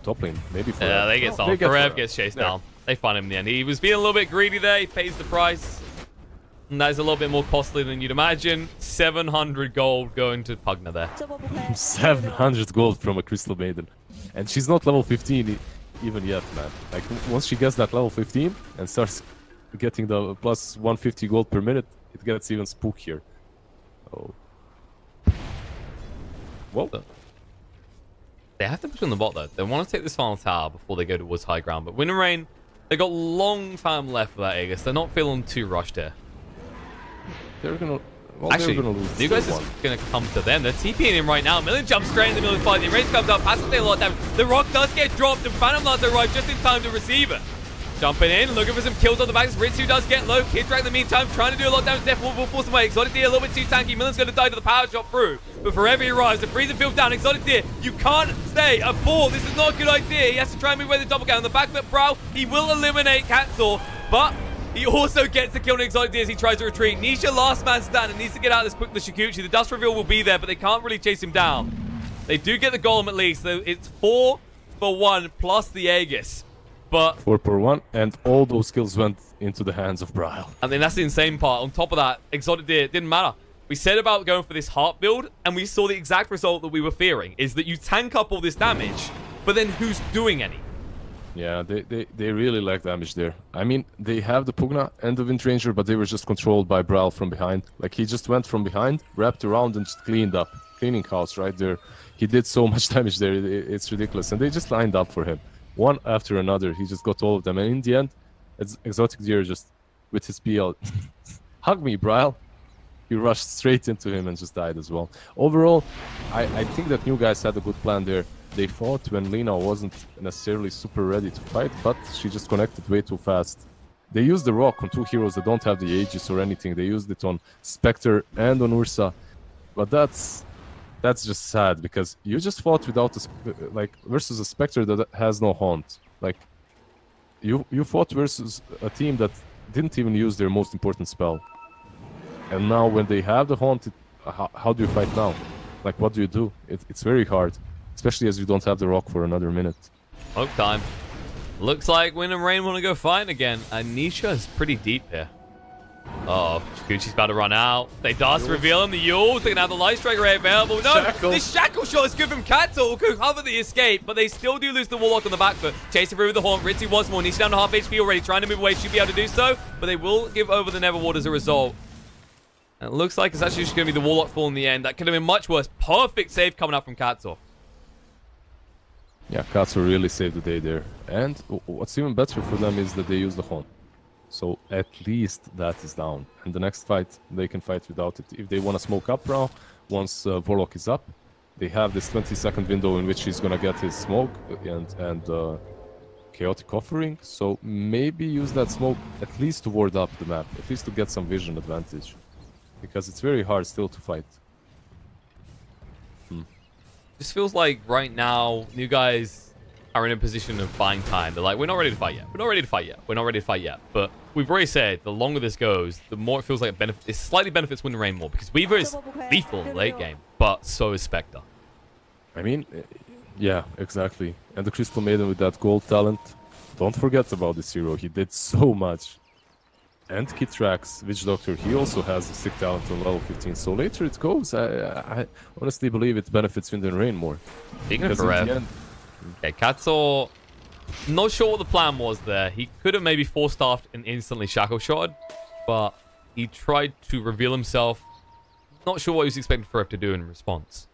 Top lane, maybe for Yeah, they get sold. Forev gets chased down. They find him in the end. He was being a little bit greedy there. He pays the price. And that is a little bit more costly than you'd imagine. 700 gold going to Pugna there. 700 gold from a Crystal Maiden. And she's not level 15 even yet, man. Like, once she gets that level 15 and starts getting the plus 150 gold per minute, it gets even spookier. Oh. Whoa. They have to push on the bot, though. They want to take this final tower before they go towards high ground. But Wind and Rain, they got long time left for that Aegis. They're not feeling too rushed here. They're gonna... Well, actually, they're gonna lose you guys is going to come to them. They're TPing him right now. Million jumps straight in the middle of the fight. The range comes up. Passes take a lot of damage. The rock does get dropped, and Phantom Lance arrives just in time to receive it. Jumping in, looking for some kills on the back. Ritsu does get low. Kid Drag in the meantime, trying to do a lot of damage. Death will force him away. Exotic Deer a little bit too tanky. Millen's going to die to the power shot through. But forever he arrives. The freezer field down. Exotic Deer, you can't stay a ball. This is not a good idea. He has to try and move away the double count. On the back foot brow, he will eliminate Katsaw, but he also gets the kill on Exotic Deer as he tries to retreat. Nisha, last man standing, needs to get out this quick. The Shikuchi, the dust reveal will be there, but they can't really chase him down. They do get the golem at least. So it's 4 for 1 plus the Aegis. But 4 per 1, and all those kills went into the hands of Bryle. I mean, that's the insane part. On top of that, Exotic Deer, it didn't matter. We said about going for this heart build, and we saw the exact result that we were fearing, is that you tank up all this damage, but then who's doing any? Yeah, they really lack damage there. I mean, they have the Pugna and the Wind Ranger, but they were just controlled by Bryle from behind. Like, he just went from behind, wrapped around, and just cleaned up. Cleaning house right there. He did so much damage there, it's ridiculous. And they just lined up for him. One after another, he just got all of them. And in the end, Exotic Deer just, with his PL, hug me, Bryle. He rushed straight into him and just died as well. Overall, I think that new guys had a good plan there. They fought when Lina wasn't necessarily super ready to fight, but she just connected way too fast. They used the rock on 2 heroes that don't have the Aegis or anything. They used it on Spectre and on Ursa. But that's just sad, because you just fought without versus a Spectre that has no haunt. Like, you fought versus a team that didn't even use their most important spell. And now when they have the haunt, how do you fight now? Like, what do you do? It's very hard, especially as you don't have the rock for another minute. Smoke time. Looks like Wind and Rain want to go fight again. Anisha is pretty deep here. Oh, Shikuchi's about to run out. They dust reveal him. The Yules, they can have the Light Strike Ray available. No, this Shackle Shot is good from Katsaw, who can cover the escape, but they still do lose the Warlock on the back foot. Chasing through with the Haunt. Ritzy once more. Nisha down to half HP already, trying to move away. Should be able to do so, but they will give over the Neverward as a result. And it looks like it's actually just going to be the Warlock fall in the end. That could have been much worse. Perfect save coming up from Katsaw. Yeah, Katsaw really saved the day there. And what's even better for them is that they use the Haunt. So at least that is down. And the next fight, they can fight without it. If they want to smoke up now, once Warlock is up, they have this 20-second window in which he's going to get his smoke and chaotic offering. So maybe use that smoke at least to ward up the map, at least to get some vision advantage. Because it's very hard still to fight. This feels like right now, new guys are in a position of buying time. They're like, we're not ready to fight yet. We're not ready to fight yet. We're not ready to fight yet. But we've already said, the longer this goes, the more it feels like it slightly benefits Wind and Rain more. Because Weaver is lethal late game, but so is Spectre. I mean, yeah, exactly. And the Crystal Maiden with that gold talent. Don't forget about this hero. He did so much. And Kitrax, Witch Doctor, he also has a sick talent on level 15. So later it goes. I honestly believe it benefits Wind and Rain more. Speaking of forever. Okay, Katsaw, not sure what the plan was there. He could have maybe force-staffed and instantly shackle shot, but he tried to reveal himself. Not sure what he was expecting Forever to do in response.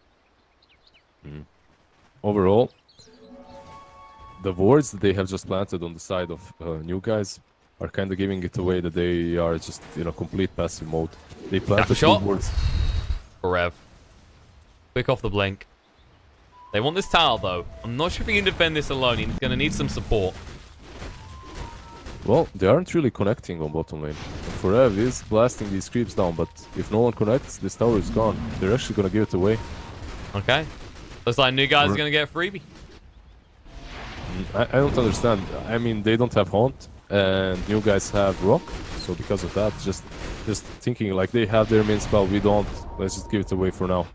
Overall, the wards that they have just planted on the side of new guys are kind of giving it away that they are just in a complete passive mode. They planted two wards. Forever. Quick off the blink. They want this tower, though. I'm not sure if he can defend this alone. He's going to need some support. Well, they aren't really connecting on bottom lane. Forev is blasting these creeps down, but if no one connects, this tower is gone. They're actually going to give it away. Okay. Looks like new guys are going to get a freebie. I don't understand. I mean, they don't have Haunt, and new guys have Rock. So because of that, just thinking like they have their main spell, we don't. Let's just give it away for now.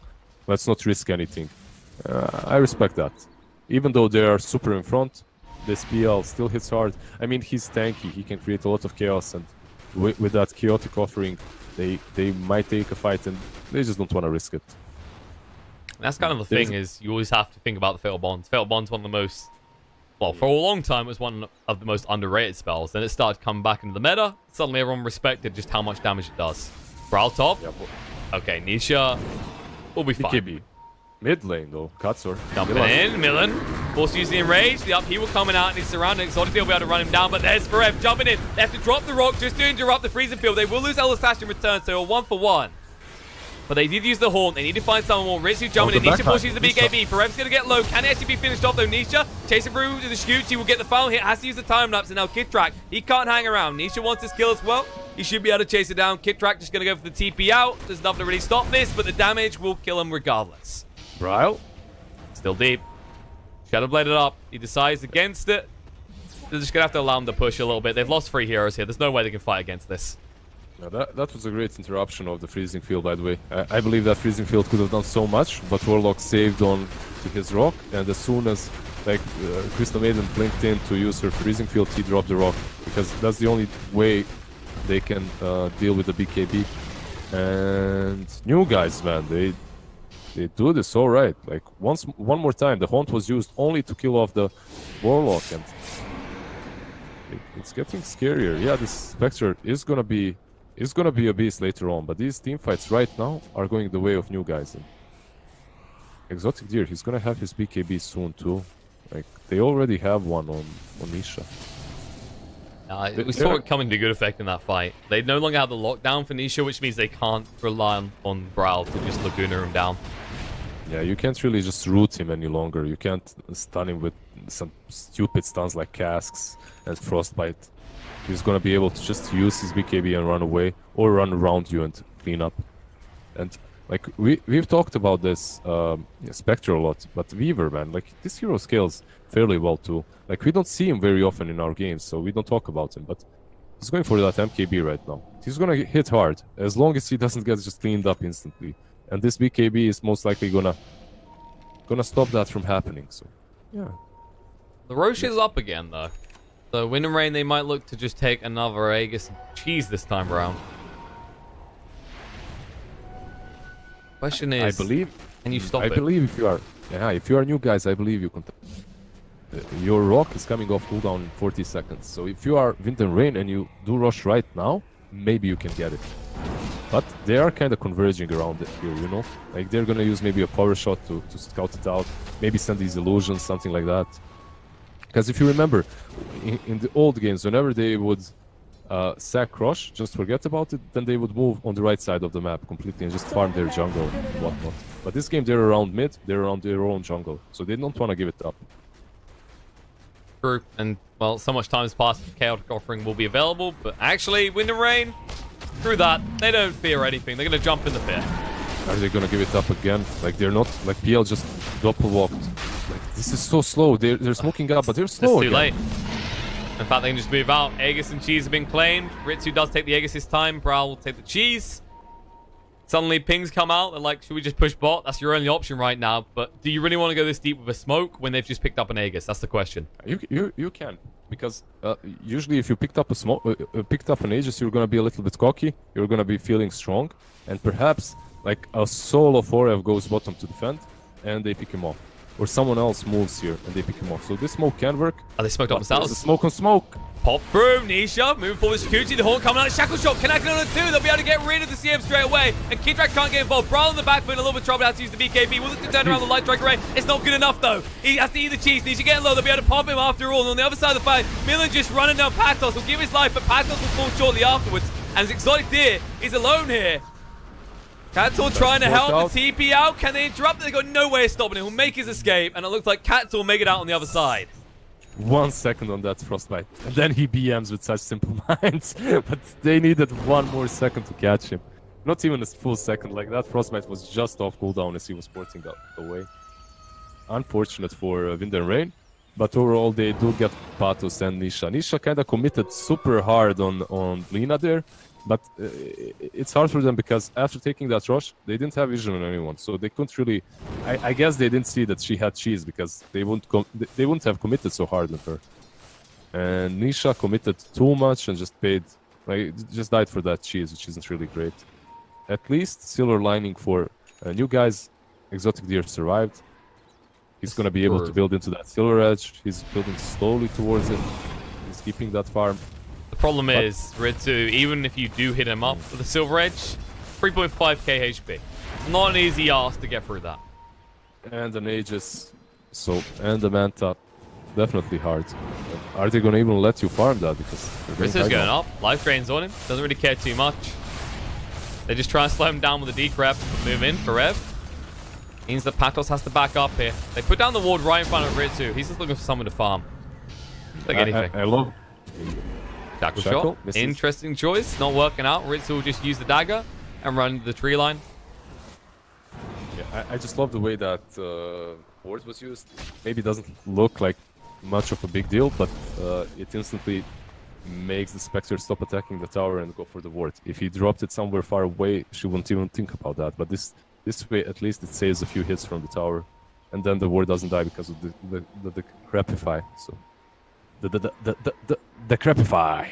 Let's not risk anything. I respect that. Even though they are super in front, this PL still hits hard. I mean, he's tanky. He can create a lot of chaos, and with that chaotic offering, they might take a fight, and they just don't want to risk it. That's kind of the thing, is you always have to think about the Fatal Bonds. Fatal Bonds one of the most, well, for a long time, it was one of the most underrated spells. Then it started coming back into the meta. Suddenly everyone respected just how much damage it does. Brow top. Yep. Okay, Nisha will be fine. BKB. Mid lane though, Katsur. Jumping in, Millen. Forced to use the enrage. The upheaval coming out and he's surrounded. Exotic will be able to run him down, but there's Forev jumping in. They have to drop the rock just to interrupt the freezing field. They will lose Elder Sash in return, so a 1-for-1. But they did use the Haunt. They need to find someone more. Ritsu jumping in. Nisha pushes the BKB. Forev's going to get low. Can it actually be finished off though? Nisha chasing through to the shoot. She will get the final hit. Has to use the time lapse. And now Kidtrack, he can't hang around. Nisha wants his kill as well. He should be able to chase it down. Kidtrack just going to go for the TP out. There's nothing to really stop this, but the damage will kill him regardless. Ryle? Still deep. Shadowbladed up. He decides against it. They're just going to have to allow him to push a little bit. They've lost 3 heroes here. There's no way they can fight against this. Yeah, that was a great interruption of the freezing field, by the way. I believe that freezing field could have done so much, but Warlock saved on to his rock, and as soon as like Crystal Maiden blinked in to use her freezing field, he dropped the rock, because that's the only way they can deal with the BKB. And new guys, man, they do this all right. Like one more time, the Haunt was used only to kill off the Warlock, and it's getting scarier. Yeah, this Spectre is gonna be a beast later on, but these team fights right now are going the way of new guys. And Exotic Deer, he's gonna have his BKB soon too. Like they already have one on Nisha. We saw it coming to good effect in that fight. They no longer have the lockdown for Nisha, which means they can't rely on Brawl to just Laguna him down. Yeah, you can't really just root him any longer. You can't stun him with some stupid stuns like Casks and Frostbite. He's gonna be able to just use his BKB and run away, or run around you and clean up. And like we've talked about this Spectre a lot, but Weaver, man, like this hero scales fairly well too. Like we don't see him very often in our games, so we don't talk about him. But he's going for that MKB right now. He's gonna hit hard as long as he doesn't get just cleaned up instantly. And this BKB is most likely gonna stop that from happening. So yeah. The Roche is up again though. So Wind and Rain, they might look to just take another Aegis and cheese this time around. Question is, can you stop it? I believe if you are new guys, I believe you can. Your rock is coming off cooldown in 40 seconds. So if you are Wind and Rain and you do rush right now, maybe you can get it. But they are kind of converging around it here, you know? Like they're gonna use maybe a power shot to scout it out, maybe send these illusions, something like that. Because if you remember, in the old games, whenever they would sack Crush, just forget about it, then they would move on the right side of the map completely and just farm their jungle and whatnot. But this game, they're around mid, they're around their own jungle, so they don't want to give it up. True, and well, so much time has passed, the Chaotic Offering will be available, but actually, Wind and Rain, through that, they don't fear anything, they're going to jump in the pit. Are they going to give it up again? Like, they're not, like, PL just doppel-walked. Like, this is so slow, they're smoking up, but they're slow It's too again. late. In fact, they can just move out. Aegis and Cheese have been claimed. Ritsu does take the Aegis this time. Brawl will take the Cheese. Suddenly, pings come out. They're like, should we just push bot? That's your only option right now. But do you really want to go this deep with a smoke when they've just picked up an Aegis? That's the question. You can. Because usually if you picked up an Aegis, you're going to be a little bit cocky. You're going to be feeling strong. And perhaps, like, a solo Forev goes bottom to defend, and they pick him off. Or someone else moves here and they pick him off. So this smoke can work. Oh, they smoked up themselves. Smoke on smoke. Pop through, Nisha. Moving forward, security. The Haunt coming out. Shackle shot connected on the 2. They'll be able to get rid of the CM straight away. And Kidrak can't get involved. Brawl in the back, but a little bit of trouble. Has to use the BKB. Will look to turn around the Light Strike Array. It's not good enough, though. He has to eat the cheese. Nisha getting low. They'll be able to pop him after all. And on the other side of the fight, Millen just running down Patos. Will give his life, but Patos will fall shortly afterwards. And his Exotic Deer is alone here. Katzor trying to help out. the TP out. Can they interrupt? They got no way of stopping him. He'll make his escape, and it looks like Katzor will make it out on the other side. 1 second on that frostbite, and then he BMs with such simple minds. But they needed 1 more second to catch him. Not even a full second. Like that frostbite was just off cooldown as he was porting away. Unfortunate for Wind and Rain, but overall they do get Patos and Nisha. Nisha kind of committed super hard on Lina there, but it's hard for them because after taking that rush, they didn't have vision on anyone, so they couldn't really. I guess they didn't see that she had cheese because they wouldn't have committed so hard on her. And Nisha committed too much and just paid, like, just died for that cheese, which isn't really great. At least silver lining for new guys. Exotic Deer survived. He's going to be able to build into that silver edge. He's building slowly towards it. He's keeping that farm. The problem is, Ritsu, even if you do hit him up with the silver edge, 3.5k HP. Not an easy ask to get through that. And an Aegis, and the Manta, definitely hard. Are they going to even let you farm that? Because Ritsu's going up. Life drain's on him. Doesn't really care too much. They just try and slow him down with a decrep. Move in for Rev. Means that Patos has to back up here. They put down the ward right in front of Ritsu. He's just looking for someone to farm. Like anything. I love Shackle shot. Misses. Interesting choice. Not working out. Ritsu will just use the dagger and run the tree line. Yeah, I just love the way that ward was used. Maybe it doesn't look like much of a big deal, but it instantly makes the Spectre stop attacking the tower and go for the ward. If he dropped it somewhere far away, she wouldn't even think about that. But this way, at least it saves a few hits from the tower, and then the ward doesn't die because of the crepify. So the crepify.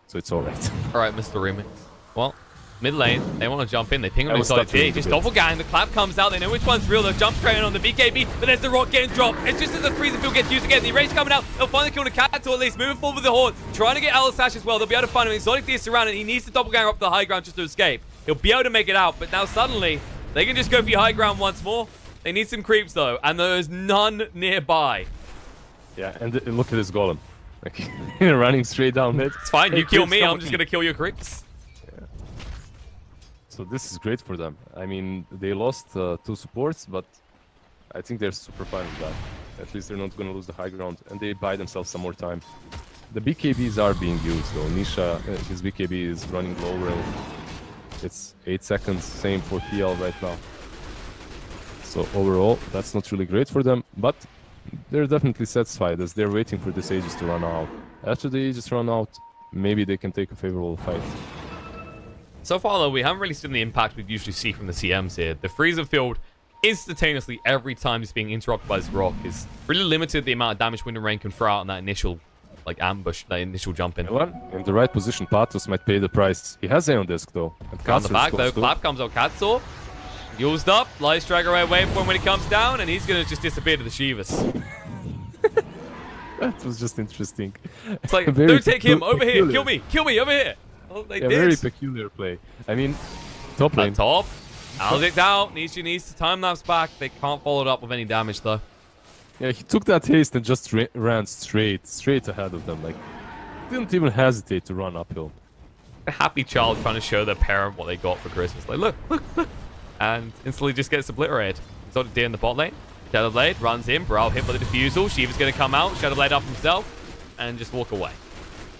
So it's all right. All right, Mr. Remix. Well, mid lane, they want to jump in. They ping on the side. Just doppelgang. The clap comes out. They know which one's real. They'll jump straight in on the BKB, but there's the rock getting dropped. It's just as the freezing field gets used again. The rage coming out. They'll finally kill the Katzor at least. Moving forward with the horde. Trying to get Alisash as well. They'll be able to find him. Exotic D is surrounded. He needs to doppelganger up the high ground just to escape. He'll be able to make it out, but now suddenly they can just go for your high ground once more. They need some creeps though, and there's none nearby. Yeah, and look at this golem. Like, running straight down mid. It's fine, you kill me, I'm just gonna kill your creeps. Yeah. So this is great for them. I mean, they lost 2 supports, but I think they're super fine with that. At least they're not gonna lose the high ground, and they buy themselves some more time. The BKBs are being used though. Nisha, his BKB is running low rail. It's 8 seconds, same for PL right now. So overall, that's not really great for them, but they're definitely satisfied as they're waiting for this Aegis to run out. After the Aegis run out, maybe they can take a favorable fight. So far though, we haven't really seen the impact we'd usually see from the CMs here. The freezer field instantaneously every time it's being interrupted by this rock is really limited the amount of damage Wind and Rain can throw out on that initial ambush, that initial jump in. In the right position, Patos might pay the price. He has Aeon Disc though. On the back though, clap comes out Katzor. Used up, Light Striker right away for him when he comes down, and he's gonna just disappear to the Shivas. That was just interesting. It's like, don't take him, over here, kill me, over here. Well, they did. Very peculiar play. I mean, top lane. Top. Aldic out, Nisha needs to time lapse back. They can't follow it up with any damage though. Yeah, he took that haste and just ran straight ahead of them. Like, didn't even hesitate to run uphill. A happy child trying to show their parent what they got for Christmas. Like, look. And instantly just gets obliterated. Exotic Deer in the bot lane. Shadowblade runs in. Brawl hit by the defusal. Shiva's going to come out. Shadowblade up himself. And just walk away.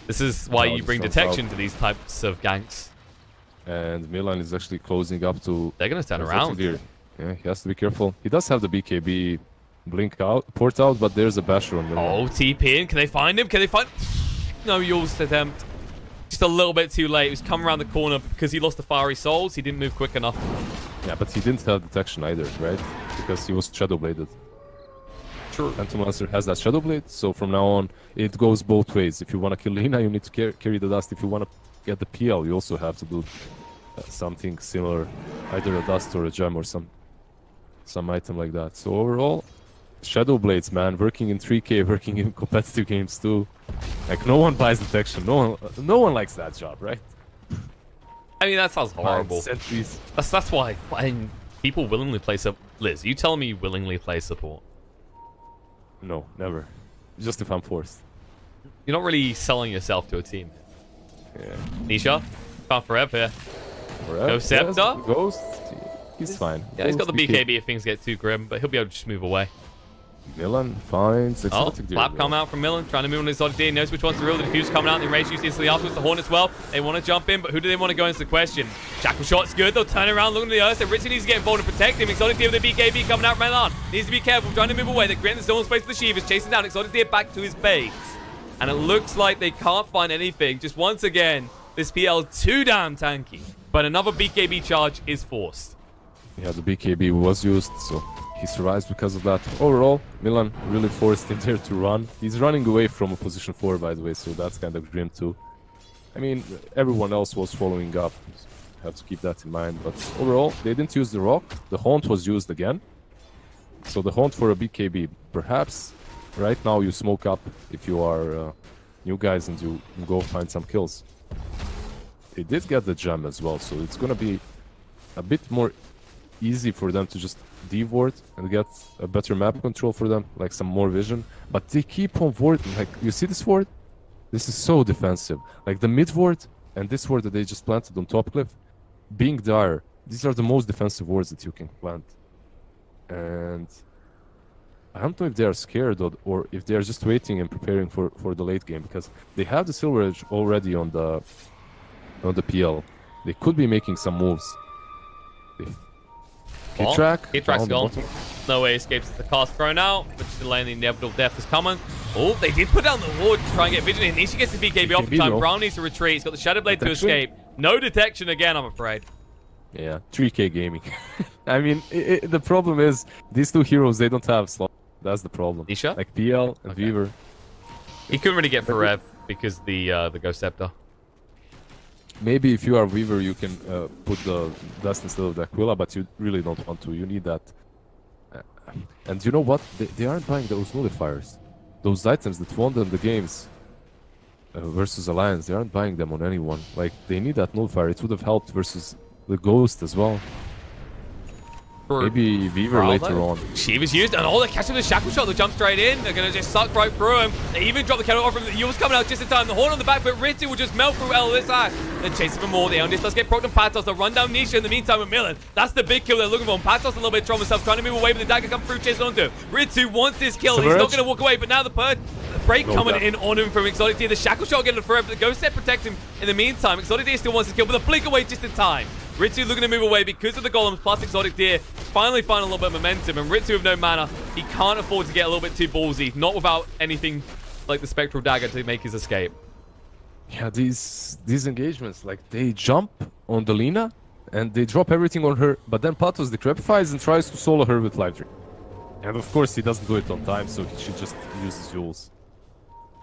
This is why you bring detection to these types of ganks. And Milan is actually closing up to... They're going to turn around. Deer. Yeah, he has to be careful. He does have the BKB blink out, port out, but there's a basher on Milan. Oh, TP in. Can they find him? Can they find... No Yule's attempt. Just a little bit too late. He was coming around the corner because he lost the Fiery Souls. He didn't move quick enough. Yeah, but he didn't have detection either, right? Because he was Shadowbladed. True. Phantom Lancer has that Shadowblade, so from now on, it goes both ways. If you want to kill Lina, you need to carry the dust. If you want to get the PL, you also have to do something similar. Either a dust or a gem or some item like that. So overall, Shadowblades, man, working in 3K, working in competitive games too. Like, no one buys detection. No one likes that job, right? I mean, that sounds horrible. Sentries. That's why people willingly play support. Liz, you tell me you willingly play support. No, never. Just if I'm forced. You're not really selling yourself to a team. Yeah. Nisha, found Forever here. Forever. No Scepter. Yes, Ghost. He's fine. Yeah, he's got the BKB if things get too grim, but he'll be able to just move away. Milan finds exotic deer. Flap come out from Milan, trying to move on exotic deer. Knows which one's the real. The diffuse coming out. The enraged use instantly afterwards. The Hornets well. They want to jump in, but who do they want to go into the question? Shackle shot's good. They'll turn around, look at the earth. So Ritzy needs to get involved and protect him. Exotic deer with the BKB coming out from Milan. Needs to be careful, trying to move away. They're creating the zone space for the Shivas, chasing down exotic deer back to his base. And it looks like they can't find anything. Just once again, this PL too damn tanky. But another BKB charge is forced. Yeah, the BKB was used, so he survives because of that. Overall, Milan really forced him there to run. He's running away from a position 4, by the way, so that's kind of grim too. I mean, everyone else was following up. Have to keep that in mind. But overall, they didn't use the rock. The haunt was used again. So the haunt for a BKB. Perhaps right now you smoke up if you are new guys and you go find some kills. They did get the gem as well, so it's gonna be a bit more easy for them to just de-ward and get a better map control for them, like some more vision. But they keep on warding. Like, you see this ward? This is so defensive. Like the mid ward and this ward that they just planted on top cliff, being dire, these are the most defensive wards that you can plant. And I don't know if they are scared or if they are just waiting and preparing for the late game, because they have the Silver Edge already on the PL. They could be making some moves. K-Track's gone. No way escapes the cast thrown out, but just delaying the inevitable death is coming. Oh, they did put down the ward to try and get vision in. Nishi gets the BKB off in time. Brown needs to retreat. He's got the Shadow Blade to escape. No detection again, I'm afraid. Yeah, 3K gaming. I mean, the problem is these two heroes, they don't have slots. That's the problem. Nisha? Like PL and Weaver. He couldn't really get Forev because the Ghost Scepter. Maybe if you are Weaver, you can put the dust instead of the Aquila, but you really don't want to. You need that. And you know what? They aren't buying those nullifiers. Those items that won them the games versus Alliance, they aren't buying them on anyone. Like, they need that nullifier. It would have helped versus the Ghost as well. Maybe Weaver later on. Shiva's used, and they catch him with a shackle shot. They jump straight in. They're going to just suck right through him. They even drop the kettle off from the Yule's coming out just in time. The horn on the back, but Ritsu will just melt through LSI. They're chasing for more. The Eldest does get procced on Patos. They'll run down Nisha in the meantime with Milan. That's the big kill they're looking for. And Patos a little bit strong himself, trying to move away, but the dagger comes through, chasing onto him. Ritsu wants this kill. He's not going to walk away, but now the break coming in on him from Exotic Deer. The shackle shot getting forever, but the Ghost Set protects him in the meantime. Exotic Deer still wants to kill, but the blink away just in time. Ritsu looking to move away because of the golems plus Exotic Deer. Finally find a little bit of momentum, and Ritsu with no mana, he can't afford to get a little bit too ballsy. Not without anything like the Spectral Dagger to make his escape. Yeah, these engagements, like, they jump on the Lina and they drop everything on her, but then Patos decrepifies and tries to solo her with Life Drink. And of course he doesn't do it on time, so he should just use his Jules.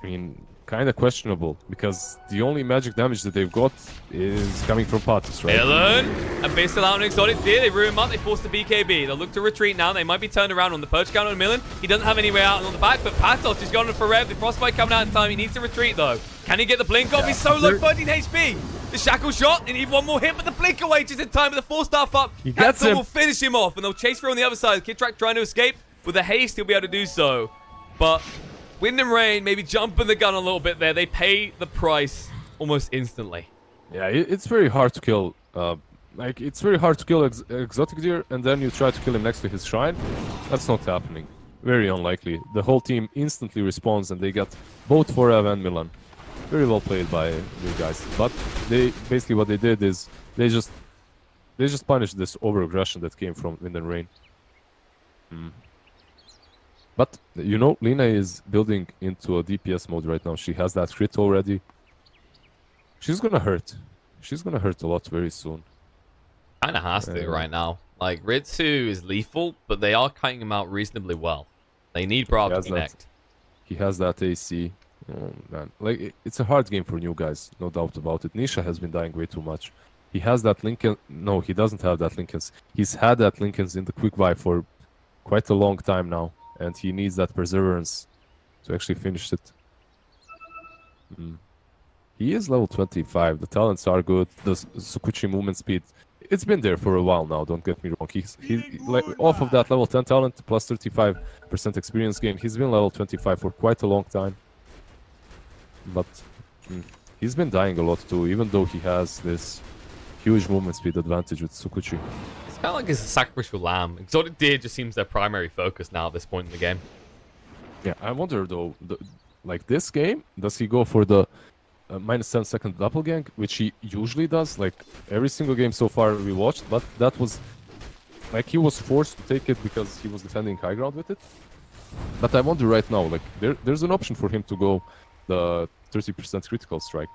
I mean, kind of questionable, because the only magic damage that they've got is coming from Patos, right? Milan and based out on Exotic Deer, they root him up, they force the BKB. They'll look to retreat now. They might be turned around on the purge count on Milan. He doesn't have any way out on the back, but Patos is going for Rev. The Frostbite coming out in time. He needs to retreat though. Can he get the blink off? He's so low, 13 HP. The shackle shot, they need one more hit, but the blink away just in time with the 4-star up. He gets him. Will finish him off, and they'll chase through on the other side. Kid-Track trying to escape. With the haste, he'll be able to do so. But Wind and Rain maybe jumping the gun a little bit there. They pay the price almost instantly. Yeah, it's very hard to kill. It's very hard to kill Exotic Deer, and then you try to kill him next to his shrine. That's not happening. Very unlikely. The whole team instantly responds, and they get both Forev and Milan. Very well played by you guys. But they basically what they did is they just punished this over-aggression that came from Wind and Rain. But, you know, Lina is building into a DPS mode right now. She has that crit already. She's gonna hurt. She's gonna hurt a lot very soon. Kinda has to right now. Like, Ritsu is lethal, but they are cutting him out reasonably well. They need Brav to connect. He has that AC. Oh, man. Like, it's a hard game for new guys, no doubt about it. Nisha has been dying way too much. He has that Lincoln. No, he doesn't have that Lincoln's. He's had that Lincoln's in the quick buy for quite a long time now. And he needs that perseverance to actually finish it. He is level 25. The talents are good. The Sukuchi movement speed, it's been there for a while now, don't get me wrong. He's like, off of that level 10 talent plus 35% experience gain, he's been level 25 for quite a long time. But he's been dying a lot too, even though he has this huge movement speed advantage with Sukuchi. Kind of like it's a sacrificial lamb. Exotic Deer just seems their primary focus now at this point in the game. Yeah, I wonder though, like this game, does he go for the minus 7-second doppelgang, which he usually does, like every single game so far we watched, but that was, like he was forced to take it because he was defending high ground with it. But I wonder right now, like there's an option for him to go the 30% critical strike.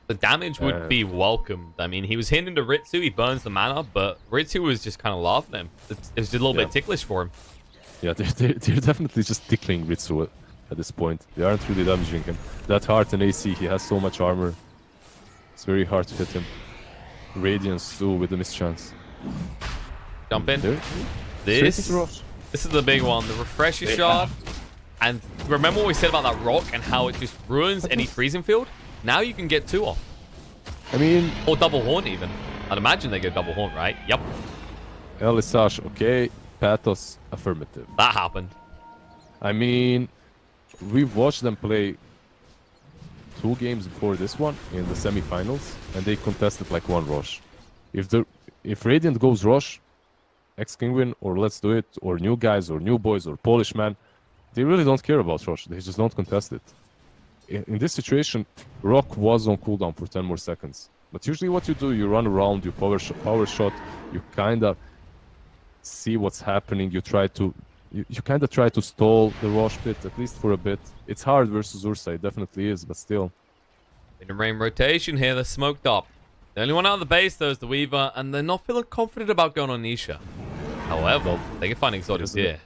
The damage would be welcomed. I mean, he was hitting into Ritsu, he burns the mana, but Ritsu was just kind of laughing at him. It was a little bit ticklish for him. Yeah, they're definitely just tickling Ritsu at this point. They aren't really damaging him. That heart and AC, he has so much armor. It's very hard to hit him. Radiance too with the mischance. Jump in. There. This is the big one. The refresher shot. And remember what we said about that rock and how it just ruins any freezing field? Now you can get 2 off. I mean... Or double horn even. I'd imagine they get double horn, right? Yep. Elisage, okay. Pathos, affirmative. That happened. I mean, we've watched them play 2 games before this one in the semifinals, and they contested like 1 rush. If Radiant goes rush, X-King or Let's Do It, or new guys, or new boys, or Polish man, they really don't care about rush. They just don't contest it. In this situation, Rock was on cooldown for 10 more seconds. But usually what you do, you run around, you power shot, you kind of see what's happening, you kind of try to stall the rush pit, at least for a bit. It's hard versus Ursa, it definitely is, but still. In a rain rotation here, they're smoked up. The only one out of the base, though, is the Weaver, and they're not feeling confident about going on Nisha. However, they can find Exotic Deer.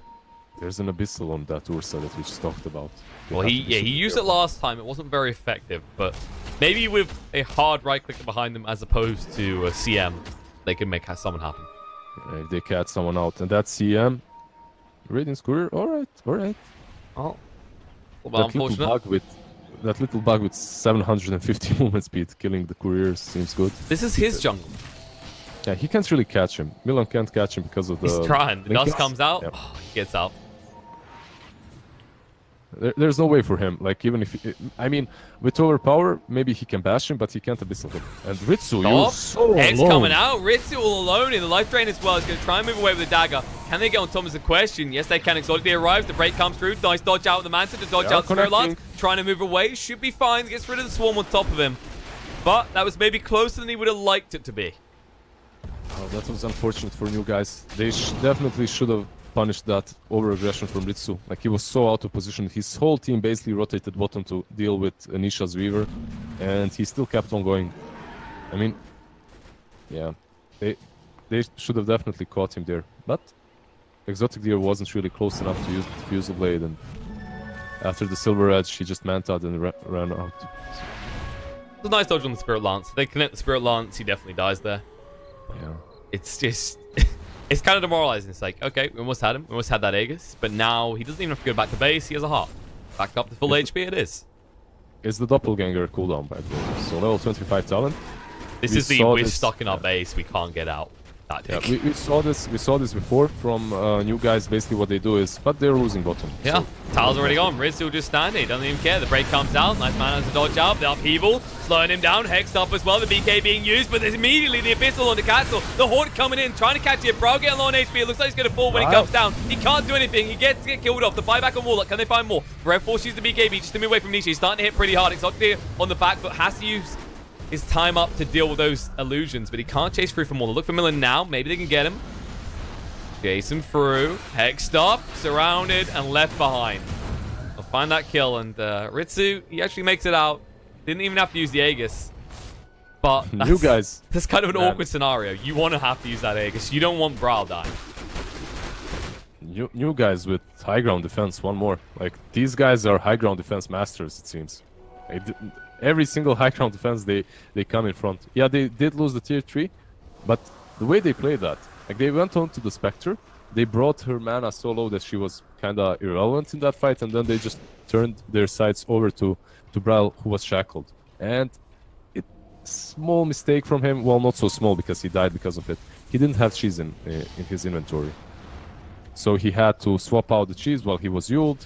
There's an Abyssal on that Ursa that we just talked about. Well, he used it last time. It wasn't very effective, but maybe with a hard right-clicker behind them as opposed to a CM, they can make someone happen. If they catch someone out, and that's CM. Radiant's Courier, alright. Oh, well, unfortunate. That little bug with 750 movement speed, killing the couriers seems good. This is his jungle. Yeah, he can't really catch him. Milan can't catch him because of the... He's trying. The dust comes out. Yep. Oh, he gets out. There's no way for him. Like, even if... I mean, with overpower, maybe he can bash him, but he can't abyssal him. And Ritsu, you're so X alone. coming out. Ritsu all alone in the life drain as well. He's going to try and move away with the dagger. Can they get on top is the question. Yes, they can. Exotic Deer arrives. The break comes through. Nice dodge out of the Manta to dodge out the Spirit Lance. Trying to move away. Should be fine. Gets rid of the swarm on top of him. But that was maybe closer than he would have liked it to be. Oh, that was unfortunate for new guys. They definitely should have punished that over-aggression from Ritsu. Like, he was so out of position. His whole team basically rotated bottom to deal with Anisha's Weaver, and he still kept on going. I mean, yeah, they should have definitely caught him there. But Exotic Deer wasn't really close enough to use the Fusel Blade, and after the Silver Edge, he just manta'd and ran out. It's a nice dodge on the Spirit Lance. If they connect the Spirit Lance, he definitely dies there. Yeah. It's just... it's kind of demoralizing. It's like, okay, we almost had him. We almost had that Aegis. But now he doesn't even have to go back to base. He has a heart. Back up to full HP it is. It's the Doppelganger cooldown, by the way. So level 25 talent. We're stuck in our base. We can't get out. Yeah, we saw this before from new guys. Basically what they do is, but they're losing bottom. Yeah, so, Tal's already gone. Ritsu just standing. He doesn't even care. The break comes out. Nice man has to dodge out. The upheaval slowing him down. Hexed up as well. The BK being used, but there's immediately the Abyssal on the castle. The Horde coming in, trying to catch it. Bro getting low on HP. It looks like he's going to fall when he comes down. He can't do anything. He gets killed off. The buyback on Warlock. Can they find more? Brev forces the BKB just to move away from Nisha. He's starting to hit pretty hard. Exotic Deer on the back, but has to use his time up to deal with those illusions, but he can't chase through for more. Look for Milan now. Maybe they can get him. Chase him through. Hexed up, surrounded, and left behind. They'll find that kill, and Ritsu, he actually makes it out. Didn't even have to use the Aegis. But you guys, that's kind of an awkward scenario. You want to have to use that Aegis. You don't want Brawl dying. New guys with high ground defense, one more. Like, these guys are high ground defense masters, it seems. Every single high ground defense, they come in front. Yeah, they did lose the tier 3, but the way they played that, like, they went on to the Spectre, they brought her mana so low that she was kind of irrelevant in that fight, and then they just turned their sights over to Brawl, who was shackled. And small mistake from him, well, not so small because he died because of it. He didn't have cheese in his inventory, so he had to swap out the cheese while he was Yuled.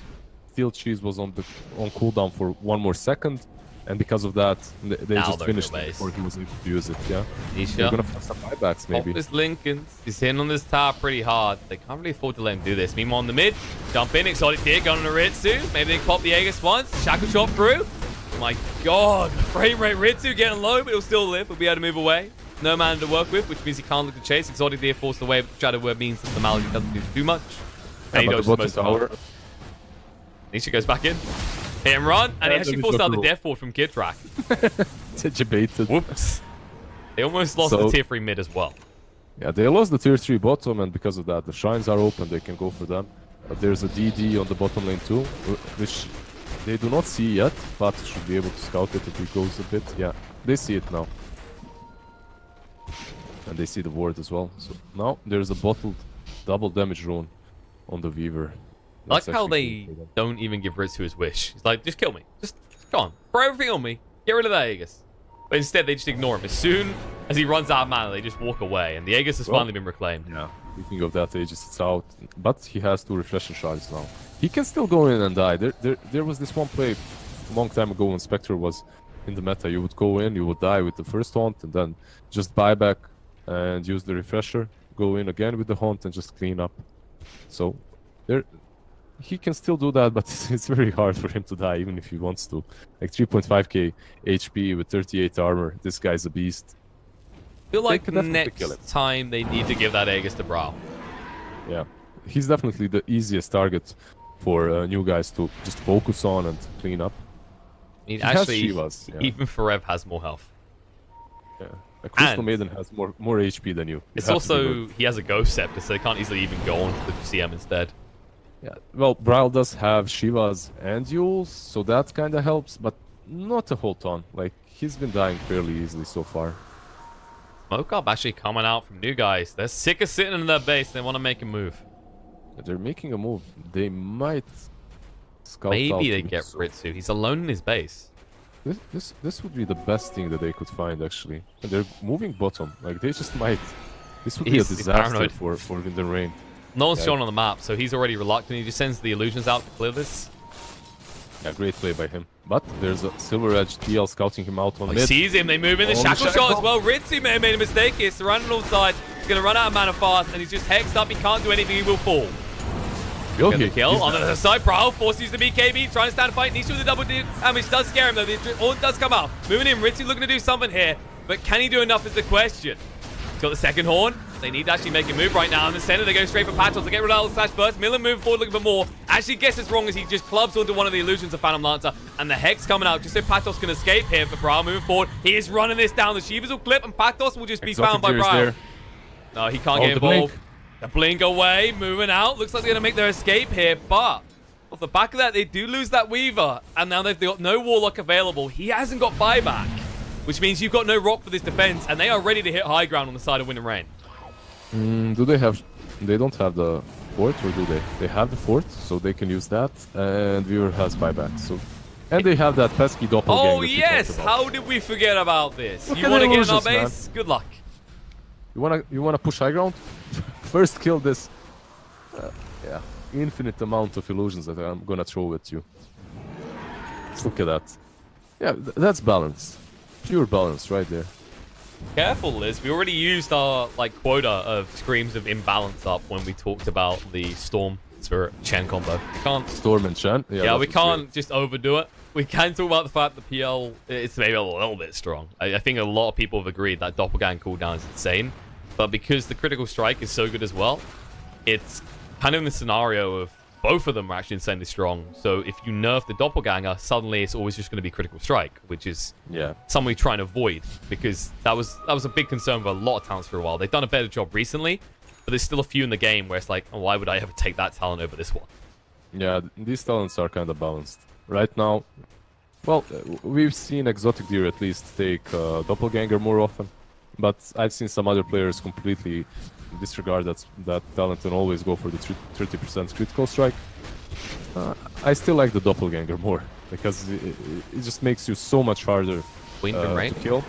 Steel cheese was on cooldown for 1 more second. And because of that, they Now just they're in finished your it base. before he was able to use it. Yeah, they're Nisha. gonna find some buybacks maybe. Oh, this Lincoln. He's hitting on this tower pretty hard. They can't really afford to let him do this. Meanwhile, in the mid, jump in, exotic deer, going on a Ritsu. Maybe they can pop the Aegis once. Shackle shot through. My God, the frame rate Ritsu getting low, but he'll still live. He'll be able to move away. No mana to work with, which means he can't look to chase. Exotic deer forced away, but Shadow Word means that the Malady doesn't do too much. And he but dodges the bottom most of the tower. power. Nisha goes back in. Hit and run, and he actually forced out the cool. death ward from Kid Track. Debated. Whoops. They almost lost the tier 3 mid as well. Yeah, they lost the tier 3 bottom, and because of that, the shrines are open. They can go for them. But there's a DD on the bottom lane too, which they do not see yet. But should be able to scout it if he goes a bit. Yeah, they see it now. And they see the ward as well. So now there's a bottled double damage rune on the Weaver. I like That's how actually they cool for them. don't even give Ritsu his wish. He's like, just kill me. Just go on. Throw everything on me. Get rid of that Aegis. But instead, they just ignore him. As soon as he runs out of mana, they just walk away. And the Aegis has finally been reclaimed. Yeah, speaking of that, Aegis, it's out. But he has 2 refresher shards now. He can still go in and die. There was this one play a long time ago when Spectre was in the meta. You would go in, you would die with the first haunt, and then just buy back and use the refresher. Go in again with the haunt and just clean up. So he can still do that, but it's very hard for him to die, even if he wants to. Like 3.5k HP with 38 armor. This guy's a beast. I feel like could definitely kill him. next time they need to give that Aegis to Brawl. Yeah, he's definitely the easiest target for new guys to just focus on and clean up. I mean, He has actually, Shivas, yeah. even Forev has more health. Yeah, a Crystal And- Maiden has more HP than you. You It's have to be also, he has a Ghost Scepter, so they can't easily even go on to the CM instead. Yeah, well, Brawl does have Shivas and Yules, so that kind of helps, but not a whole ton. Like, he's been dying fairly easily so far. Smoke Up actually coming out from new guys. They're sick of sitting in their base. They want to make a move. They're making a move. They might scout out Maybe they get Ritsu. Ritsu. He's alone in his base. This would be the best thing that they could find, actually. And they're moving bottom. Like, they just might... This would be a He's disaster paranoid. for Wind and Rain. No one's Yeah. shown on the map, so he's already reluctant. He just sends the illusions out to clear this. Yeah, great play by him. But there's a Silver Edge TL scouting him out on He mid. sees him. They move in the Oh, the shackle shot shackle. as well. Ritsu may have made a mistake here. Surrounded on all sides. He's going to run out of mana fast, and he's just hexed up. He can't do anything. He will fall. Get the kill. On the other side, Prowl forces the BKB, trying to stand a fight. Nisha with the double damage does scare him, though. The Orn does come out. Moving in. Ritsu looking to do something here, but can he do enough is the question. He's got the second horn. They need to actually make a move right now. In the center, they go straight for Patos. They get rid of the slash burst. Miller move forward looking for more. Actually guesses wrong as he just clubs onto one of the illusions of Phantom Lancer. And the Hex coming out just so Patos can escape here for Brawl moving forward. He is running this down. The Shivas will clip and Patos will just be Exotic found by Deer is Brawl. there. No, he can't Oh, get the blink. involved. The blink away, moving out. Looks like they're going to make their escape here, but off the back of that, they do lose that Weaver. And now they've got no Warlock available. He hasn't got buyback, which means you've got no rock for this defense, and they are ready to hit high ground on the side of Wind and Rain. Do they have... They don't have the fort, or do they? They have the fort, so they can use that. And Weaver has buyback, so... And they have that pesky doppelganger. Oh, that we yes! talked about. How did we forget about this? Look You at want to the get in our illusions, base? Good luck. You wanna push high ground? First kill this... yeah, infinite amount of illusions that I'm gonna throw at you. Let's look at that. Yeah, that's balance. Pure balance right there. Careful, Liz. We already used our quota of screams of imbalance up when we talked about the Storm Spirit Chen combo. We can't. Storm and Chen. Yeah, we can't just overdo it. We can talk about the fact that PL it's maybe a little bit strong. I think a lot of people have agreed that Doppelgang cooldown is insane, but because the critical strike is so good as well, it's kind of in the scenario of both of them are actually insanely strong. So if you nerf the Doppelganger, suddenly it's always just going to be critical strike, which is something we try and avoid, because that was a big concern for a lot of talents for a while. They've done a better job recently, but there's still a few in the game where it's like, oh, why would I ever take that talent over this one? Yeah, these talents are kind of balanced. Right now, well, we've seen Exotic Deer at least take Doppelganger more often, but I've seen some other players completely disregard that talent and always go for the 30% critical strike. I still like the Doppelganger more, because it just makes you so much harder Wind and Rain. to kill.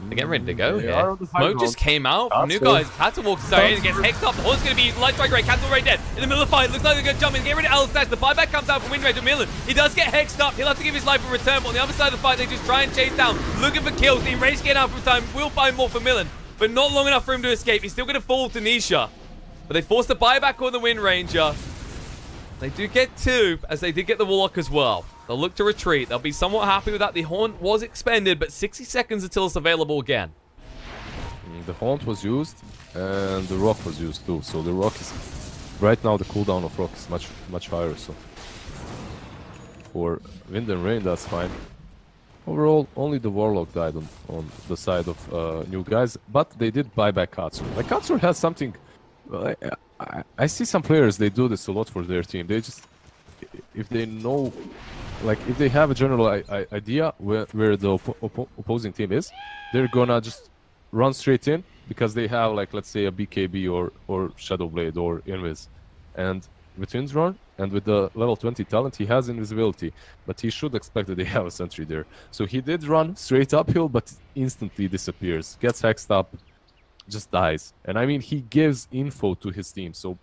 They're getting ready to go They here. are on the high Smoke just ground. came out from New Cancel. Guys. Cancel walks inside and gets hexed up. The horn's going to be light strike rate. Cancel right dead. In the middle of the fight, looks like they're going to jump in. Get rid of Alistair. The buyback comes out from Windrage to Millen. He does get hexed up. He'll have to give his life a return. But on the other side of the fight, they just try and chase down. Looking for kills. The Enraged get out from time. Will find more for Millen. But not long enough for him to escape. He's still going to fall to Nisha. But they force the buyback on the Wind Ranger. They do get 2, as they did get the Warlock as well. They'll look to retreat. They'll be somewhat happy with that. The Haunt was expended, but 60 seconds until it's available again. The Haunt was used, and the Rock was used too. So the Rock is... Right now, the cooldown of Rock is much higher, so... For Wind and Rain, that's fine. Overall, only the Warlock died on the side of New Guys, but they did buy back Katsu. Like, Katsu has something... I see some players, they do this a lot for their team. They just... If they know... Like, if they have a general idea where the opposing team is, they're gonna just run straight in, because they have, like, let's say a BKB or Shadowblade or Invis. And with Twins run, and with the level 20 talent, he has invisibility, but he should expect that they have a sentry there. So he did run straight uphill, but instantly disappears, gets hexed up, just dies. And I mean, he gives info to his team, so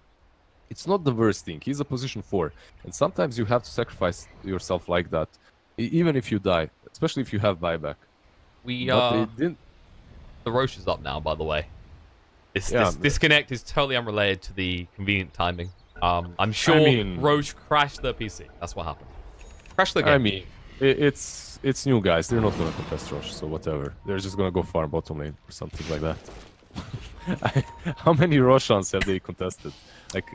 it's not the worst thing. He's a position 4, and sometimes you have to sacrifice yourself like that, even if you die, especially if you have buyback. But they didn't. The Roche is up now, by the way. This disconnect is totally unrelated to the convenient timing. I'm sure Roche crashed their PC. That's what happened. Crashed the game. I mean, it's New Guys. They're not going to contest Roche, so whatever. They're just going to go farm bottom lane or something like that. How many Roshans have they contested? Like,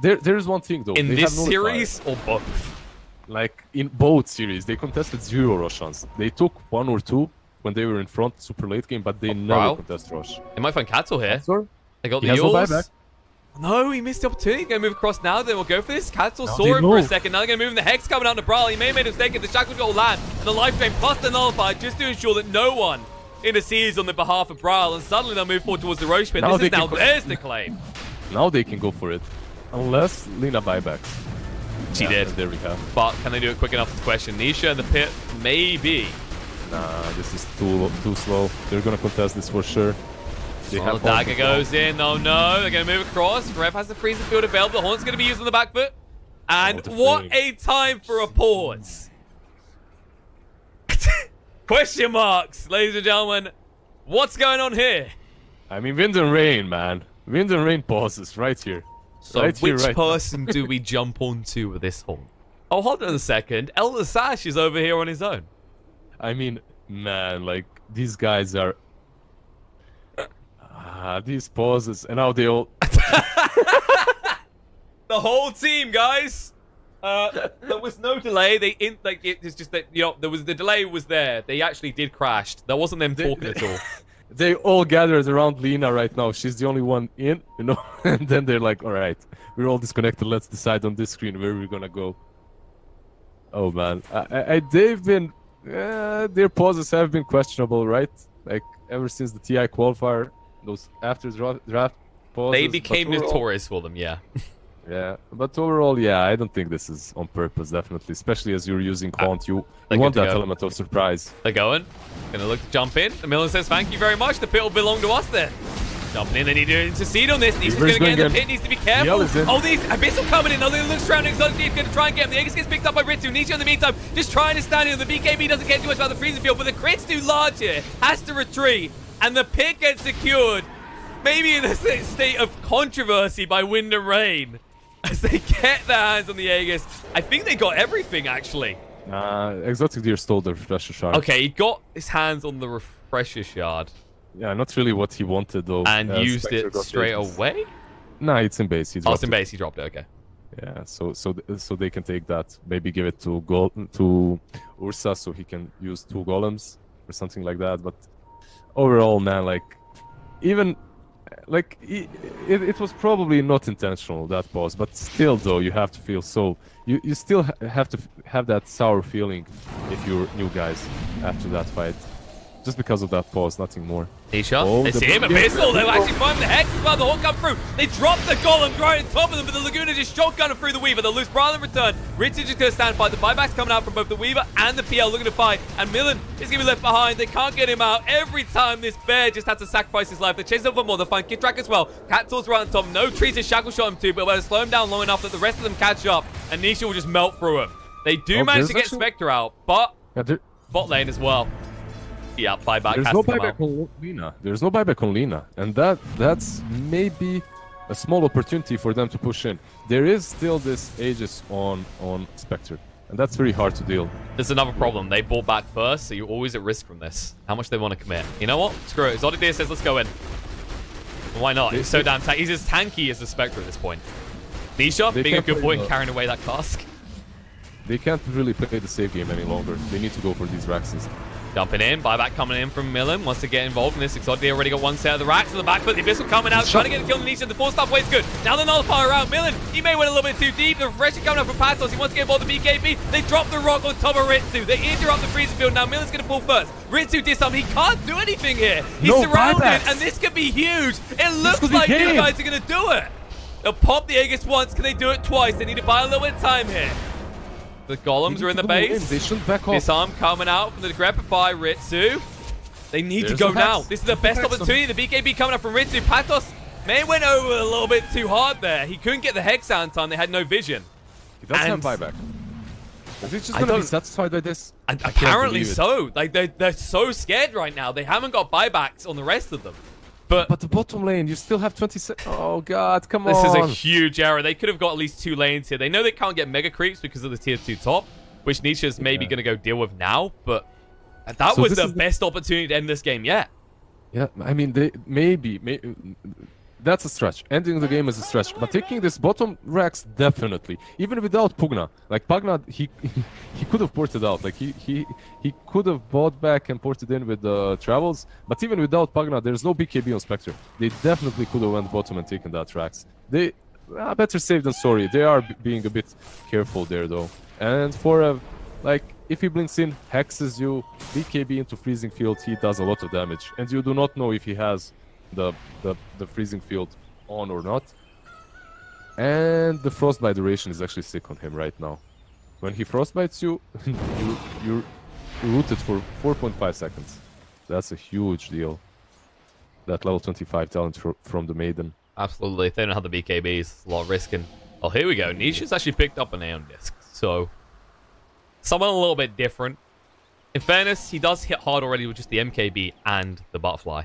there's one thing though. In this series or both? Like, in both series, they contested 0 Roshans. They took 1 or 2 when they were in front, super late game, but they never contest Rosh. They might find Katzel here. Katzel? They got He the has no Yules. buyback. No, he missed the opportunity. Going to move across now. Then we'll go for this. Katzel saw him for a second. Now they're going to move in the Hex coming out to Brawl. He may have made a mistake. The Shackles got land. And the Life Drain plus the Nullify just to ensure that no one intercedes on the behalf of Brawl. And suddenly they'll move forward towards the Roche pit. This is now theirs to claim. Now they can go for it. Unless Lina buybacks. She did. There we go. But can they do it quick enough is the question. Nisha in the pit, maybe. Nah, this is too slow. They're gonna contest this for sure. The dagger goes in. Oh no, they're gonna move across. Rev has the freezing field available. The Haunt's gonna be used on the back foot. And what a time for a pause. Question marks, ladies and gentlemen. What's going on here? I mean, Wind and Rain, man. Wind and Rain pauses right here. So which person do we jump onto with this Haunt? Oh, hold on a second. Elder Sash is over here on his own. I mean, man, like, these guys are... these pauses, and now they all... The whole team, guys! There was no delay. It's just that, you know, the delay was there. They actually did crash. There wasn't them talking at all. They all gathered around Lina right now. She's the only one in, you know? And then they're like, alright, we're all disconnected. Let's decide on this screen where we're gonna go. Oh, man. They've been... their pauses have been questionable, right? Like, ever since the TI qualifier, those after draft pauses. They became notorious for them, yeah. Yeah, but overall, yeah, I don't think this is on purpose, definitely. Especially as you're using Haunt, you want that element of surprise. They're going. Gonna look to jump in. The Millen says, thank you very much. The pit will belong to us then. Jumping in, they need to intercede on this. Nisha's gonna get in the pit, needs to be careful. Oh, these Abyssal coming in. Another look surrounding Exotic Deep, gonna try and get him. The Aegis gets picked up by Ritsu. Nisha in the meantime, just trying to stand in. The BKB doesn't get too much about the freezing field, but the crit's too large here. Has to retreat, and the pit gets secured. Maybe in a state of controversy by Wind and Rain. As they get their hands on the Aegis. I think they got everything, actually. Exotic Deer stole the Refresher Shard. Okay, he got his hands on the Refresher Shard. Yeah, not really what he wanted, though. And used it straight away? Nah, it's in base. He dropped it in base. He dropped it, okay. Yeah, so they can take that. Maybe give it to Ursa so he can use 2 golems or something like that. But overall, man, like, even... Like, it was probably not intentional, that pause, but still, though, you have to feel so... You still have to have that sour feeling if you're New Guys after that fight. Just because of that pause, nothing more. Nisha, Oh, they see him, Abyssal, they'll actually find the Hex as well, the Hawk come through. They drop the Golem right on top of them, but the Laguna just shotgunning through the Weaver. They'll lose Brian in return. Ritsu just going to stand by. The buyback's coming out from both the Weaver and the PL looking to fight, and Millen is going to be left behind. They can't get him out. Every time this bear just has to sacrifice his life. They chase him for more. They'll find Kitrak as well. Cattor's right on top. No trees to shackle shot him to, but we'll slow him down long enough that the rest of them catch up, and Nisha will just melt through him. They do manage to get Spectre out, but bot lane as well. Yeah, buyback There's has no to come buyback out. on Lina. There's no buyback on Lina, and that's maybe a small opportunity for them to push in. There is still this Aegis on Spectre, and that's very hard to deal. There's another problem. They bought back first, so you're always at risk from this. How much they want to commit. You know what? Screw it. Exotic Deer says, let's go in. Why not? He's so damn tanky. He's as tanky as the Spectre at this point. Nisha, being a good boy and carrying away that cask. They can't really play the safe game any longer. They need to go for these Raxes. Jumping in, buyback coming in from Millen. Wants to get involved in this. Exotic Deer already got one set of the racks on the back foot. The Abyssal coming out, trying to get the kill on Nisha. The 4-star play is good. Now the Nullifier around Millen. He may went a little bit too deep. The refreshing coming up from Patos. He wants to get involved in BKB. They drop the rock on top of Ritsu. They interrupt the freezing field. Now Millen's going to pull first. Ritsu disarm. He can't do anything here. He's surrounded, and this could be huge. It looks like these guys are going to do it. They'll pop the Aegis once. Can they do it twice? They need to buy a little bit of time here. The Golems are in the base. They shouldn't back off. Disarm coming out from the Decrepify Ritsu. They need to go now. This is the best opportunity. The BKB coming up from Ritsu. Patos may went over a little bit too hard there. He couldn't get the Hex out in time. They had no vision. He doesn't have buyback. Is he just going to be satisfied by this? Apparently so. Like they're so scared right now. They haven't got buybacks on the rest of them. But the bottom lane, you still have 27. Oh god, come on. This is a huge error. They could have got at least 2 lanes here. They know they can't get mega creeps because of the tier 2 top, which Nisha's maybe going to go deal with now, but that was the best opportunity to end this game yet. Yeah, I mean, they maybe that's a stretch. Ending the game is a stretch, but taking this bottom racks definitely. Even without Pugna, like Pugna, he could have ported out. Like he could have bought back and ported in with the travels. But even without Pugna, there's no BKB on Spectre. They definitely could have went bottom and taken that tracks. They better safe than sorry. They are being a bit careful there though. And for like if he blinks in, hexes you, BKB into freezing field, he does a lot of damage, and you do not know if he has the freezing field on or not. And the frostbite duration is actually sick on him right now. When he frostbites you, you're rooted for 4.5 seconds. That's a huge deal. That level 25 talent from the Maiden. Absolutely. If they don't have the BKBs, it's a lot of risk. And oh, here we go. Nisha's actually picked up an Aeon Disc. So someone a little bit different. In fairness, he does hit hard already with just the MKB and the Butterfly.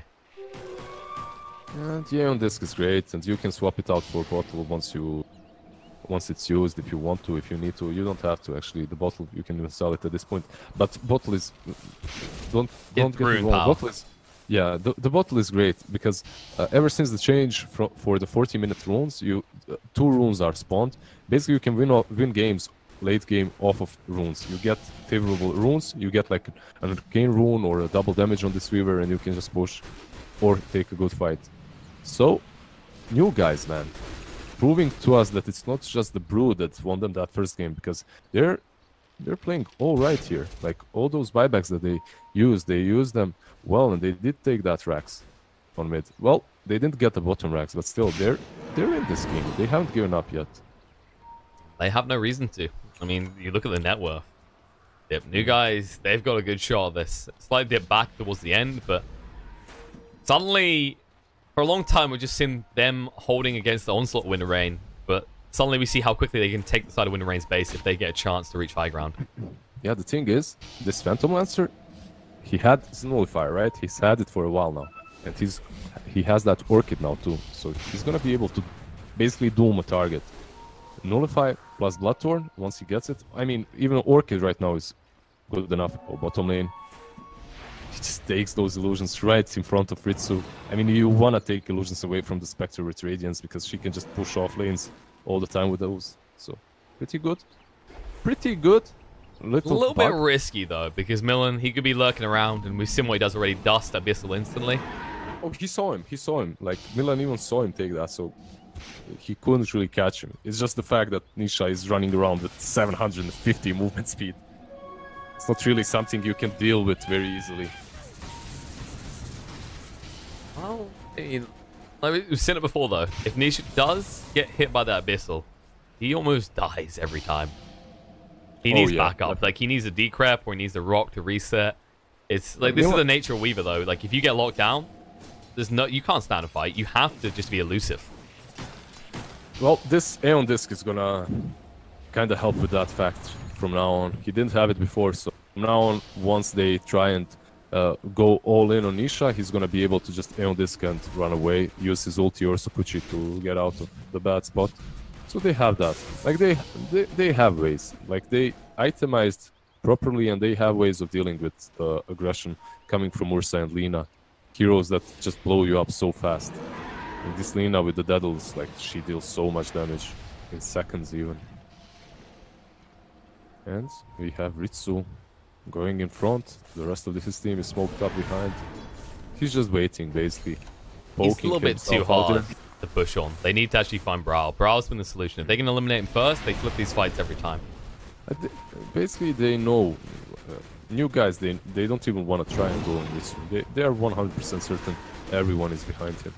And the Aeon Disc is great, and you can swap it out for bottle once it's used if you want to, if you need to. You don't have to actually. The bottle you can even sell it at this point. But bottle is don't get me wrong. Bottle is the bottle is great because ever since the change for the 40-minute runes, 2 runes are spawned. Basically, you can win games late game off of runes. You get favorable runes. You get like an arcane rune or a double damage on this Weaver, and you can just push or take a good fight. So, new guys, man, proving to us that it's not just the Brood that won them that first game, because they're playing all right here. Like all those buybacks that they used them well, and they did take that racks on mid. Well, they didn't get the bottom racks, but still, they're in this game. They haven't given up yet. They have no reason to. I mean, you look at the net worth. Yep, new guys, they've got a good shot at this. Slight dip back towards the end, but suddenly, for a long time, we've just seen them holding against the onslaught of Winter Rain, but suddenly we see how quickly they can take the side of Winter Rain's base if they get a chance to reach high ground. Yeah, the thing is, this Phantom Lancer, he had his Nullifier, right? He's had it for a while now, and he has that Orchid now too, so he's gonna be able to basically doom a target. Nullify plus Bloodthorn, once he gets it. I mean, even Orchid right now is good enough. Oh, bottom lane. He just takes those illusions right in front of Ritsu. I mean, you want to take illusions away from the Spectre with Radiance because she can just push off lanes all the time with those. So, pretty good. Pretty good. A little bit risky, though, because Millen, he could be lurking around, and we've seen what he does already, dust Abyssal instantly. Oh, he saw him. Like, Millen even saw him take that, so he couldn't really catch him. It's just the fact that Nisha is running around with 750 movement speed. It's not really something you can deal with very easily. Well, I mean, like we've seen it before though. If Nisha does get hit by that Abyssal, he almost dies every time. He needs backup. Like he needs a decrep or he needs a rock to reset. It's like this is the nature of Weaver though. Like if you get locked down, you can't stand a fight. You have to just be elusive. Well, this Aeon Disc is gonna kind of help with that fact from now on. He didn't have it before, so from now on, once they try and go all in on Nisha, he's gonna be able to just Aeon Disc and run away, use his ulti or Sakuchi to get out of the bad spot. So they have that. Like they have ways. Like they itemized properly and they have ways of dealing with the aggression coming from Ursa and Lina. Heroes that just blow you up so fast. And this Lina with the Daedals, like she deals so much damage in seconds even. And we have Ritsu going in front. The rest of his team is smoked up behind. He's just waiting, basically. He's a little bit too hard to push on. They need to actually find Brawl. Brawl's been the solution. If they can eliminate him first, they flip these fights every time. Basically, they know. New guys, they don't even want to try and go on Ritsu. They are 100% certain everyone is behind him.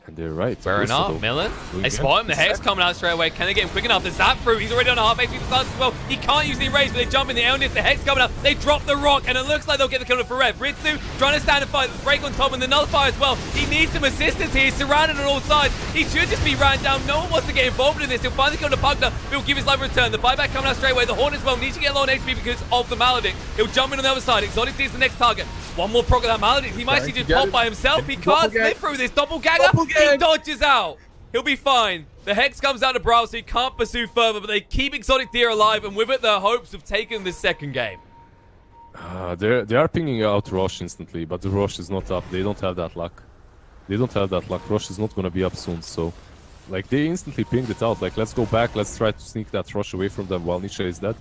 And they're right. Fair enough, Millen. They spot him. The Hex coming out straight away. Can they get him quick enough? The Zap through. He's already on a half HP for starts as well. He can't use the erase, but they jump in the Elnif. The Hex coming out. They drop the rock, and it looks like they'll get the kill for Rev. Ritsu trying to stand and fight. The break on top and the nullifier as well. He needs some assistance here. He's surrounded on all sides. He should just be ran down. No one wants to get involved in this. He'll finally kill the Pugner. He'll give his life a return. The buyback coming out straight away. The Horn as well needs to get low on HP because of the Maledict. He'll jump in on the other side. Exotic is the next target. One more proc of that Maledict. He might actually just pop by himself. He can't slip through this doppelganger. He dodges out. He'll be fine. The Hex comes out of Brawl, so he can't pursue further, but they keep Exotic Deer alive, and with it, their hopes of taking this second game. They are pinging out Rosh instantly, but the Rosh is not up. They don't have that luck. They don't have that luck. Rosh is not going to be up soon, so... Like, they instantly pinged it out. Like, let's go back. Let's try to sneak that Rosh away from them while Nisha is dead.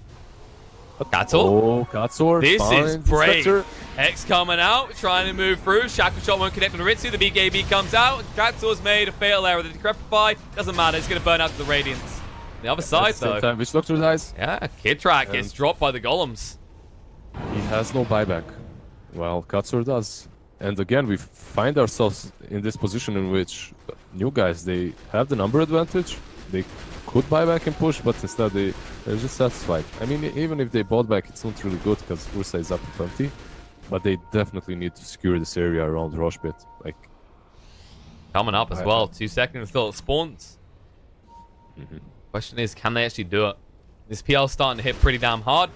Katzor? Oh, Katzor. This fine. is brave. Hex coming out, trying to move through. Shackle shot won't connect with Ritsu. The BKB comes out. Katzor's made a fatal error. The Decrepify doesn't matter. It's going to burn out to the Radiance. The other side, though. Time, which Doctor dies? Yeah, Kid Track gets dropped by the Golems. He has no buyback. Well, Katzor does. And again, we find ourselves in this position in which new guys, they have the number advantage. They could buy back and push, but instead they're just satisfied. I mean, even if they bought back, it's not really good because Ursa is up to 20. But they definitely need to secure this area around Roshbit. Like, coming up as well. 2 seconds until it spawns. Question is, can they actually do it? This PL's starting to hit pretty damn hard.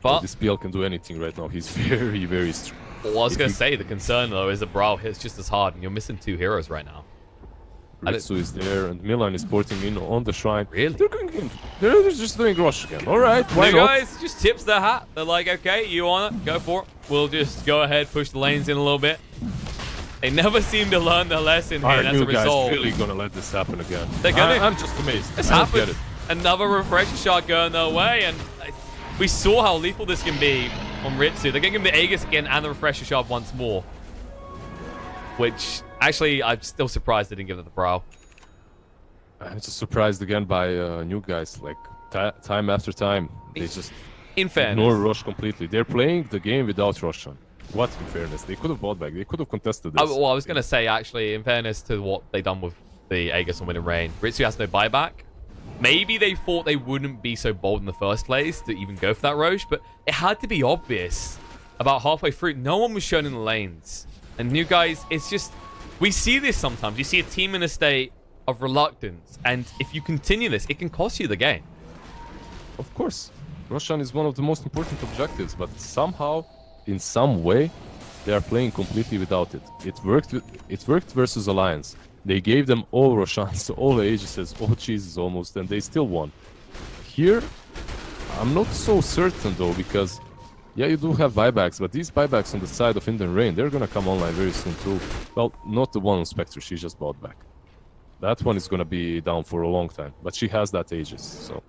But this PL can do anything right now. He's very, very strong. Well, I was going to say, the concern though is that Brawl hits just as hard, and you're missing 2 heroes right now. Ritsu is there, and Milan is porting in on the shrine. Really? They're going in. They're just doing Rosh again. Alright, why the not? guys just tips their hat. They're like, okay, you want it? Go for it. We'll just go ahead, push the lanes in a little bit. They never seem to learn their lesson here, and as a result... really gonna let this happen again. They're gonna. I'm just amazed. This happened. Another refresher shot going their way, and we saw how lethal this can be on Ritsu. They're going to give him the Aegis again and the refresher shot once more. Which, actually, I'm still surprised they didn't give it the Brawl. I'm just surprised again by new guys. Like, time after time, they just ignore Rosh completely. They're playing the game without Roshan. What, in fairness? They could have bought back. They could have contested this. Well, I was going to say, actually, in fairness to what they done with the Aegis on Wind and Rain, Ritsu has no buyback. Maybe they thought they wouldn't be so bold in the first place to even go for that Roche, but it had to be obvious. About halfway through, no one was shown in the lanes. And new guys, it's just... We see this sometimes. You see a team in a state of reluctance, and if you continue this, it can cost you the game. Of course. Roshan is one of the most important objectives, but somehow, in some way, they are playing completely without it. It worked versus Alliance. They gave them all Roshans, all Aegises, all cheeses almost, and they still won. Here, I'm not so certain though, because yeah, you do have buybacks, but these buybacks on the side of Wind and Rain, they're gonna come online very soon too. Well, not the one on Spectre, she just bought back. That one is gonna be down for a long time, but she has that Aegis, so...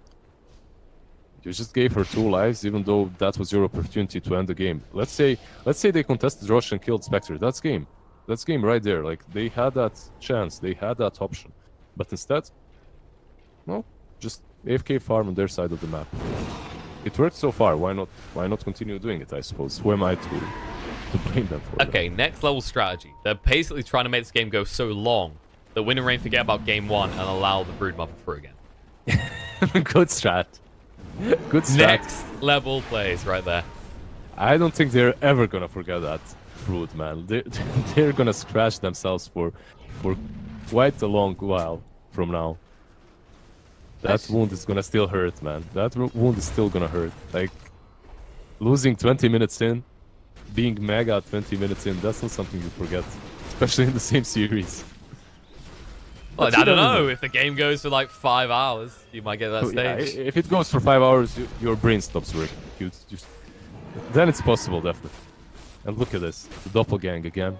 You just gave her 2 lives, even though that was your opportunity to end the game. Let's say they contested Rosh and killed Spectre, that's game. That's game right there. Like, they had that chance, they had that option. But instead, no, just AFK farm on their side of the map. It worked so far, why not continue doing it, I suppose? Who am I to to blame them for Okay, next level strategy. They're basically trying to make this game go so long that Win and Rain forget about game 1 and allow the Broodmother through again. Good strat. Good strat. Next level plays right there. I don't think they're ever gonna forget that Brood, man. They're gonna scratch themselves for quite a long while from now. That wound is gonna still hurt, man. That wound is still gonna hurt. Like, losing 20 minutes in, being mega 20 minutes in, that's not something you forget. Especially in the same series. Well, I don't know. If the game goes for like 5 hours, you might get that stage. Yeah, if it goes for 5 hours, your brain stops working. Then it's possible, definitely. And look at this. The doppelgang again.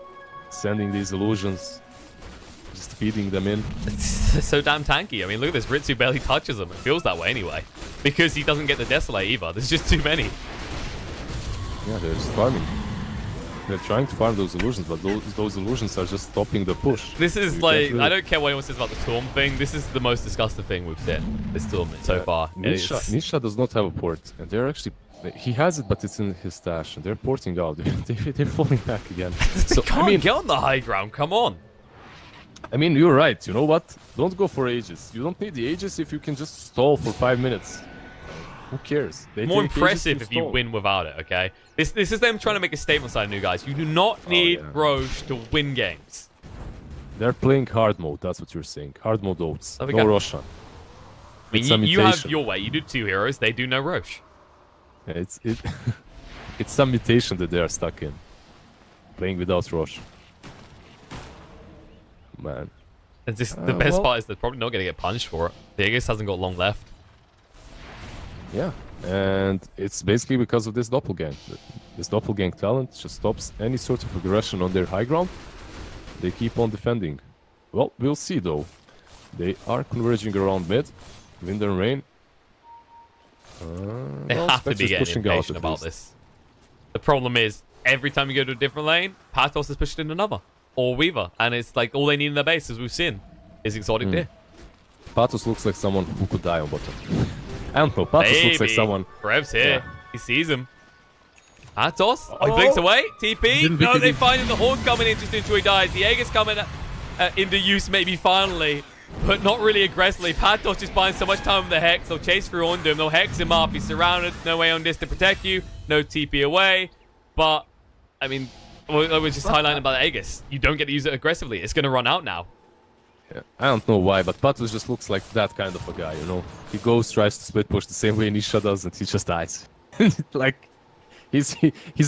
Sending these illusions. Just feeding them in. It's so damn tanky. I mean, look at this. Ritsu barely touches them. It feels that way anyway. Because he doesn't get the Desolate either. There's just too many. Yeah, they're just farming. They're trying to farm those illusions, but those illusions are just stopping the push. This is like, I don't care what anyone says about the Storm thing. This is the most disgusting thing we've seen this tournament so far. Nisha does not have a port, and they're actually... He has it, but it's in his stash, and they're porting out. They're falling back again. So, I mean, get on the high ground. Come on. I mean, you're right. You know what? Don't go for ages. You don't need the ages if you can just stall for 5 minutes. Who cares? More impressive if you win without it, okay? This is them trying to make a statement side, new guys. You do not need Roche to win games. They're playing hard mode, that's what you're saying. Hard mode oats. No Roshan. I mean, you have your way. You do 2 heroes. They do no Roche. Yeah, it's some mutation that they are stuck in. Playing without Roche. Man. And the best part is they're probably not going to get punished for it. The Aegis hasn't got long left. Yeah, and it's basically because of this doppelgang. This doppelgang talent just stops any sort of aggression on their high ground. They keep on defending. Well, we'll see though. They are converging around mid. Wind and Rain. They have to be getting impatient about this. The problem is, every time you go to a different lane, Patos is pushed in another. Or Weaver. And it's like all they need in their base, as we've seen, is Exotic Deer. Patos looks like someone who could die on bottom. I don't know, Patos looks like someone... Rev's here. Yeah. He sees him. Patos? Oh, he blinks away. TP? No, they find him. The Horn coming in just until he dies. The Aegis coming into use maybe finally, but not really aggressively. Patos just buying so much time with the Hex. They'll chase through onto him. They'll Hex him up. He's surrounded. No way on this to protect you. No TP away. But, I mean, I was just highlighting about the Aegis. You don't get to use it aggressively. It's going to run out now. Yeah, I don't know why, but Patos just looks like that kind of a guy, you know? He goes, tries to split push the same way Nisha does, and he just dies. Like, he's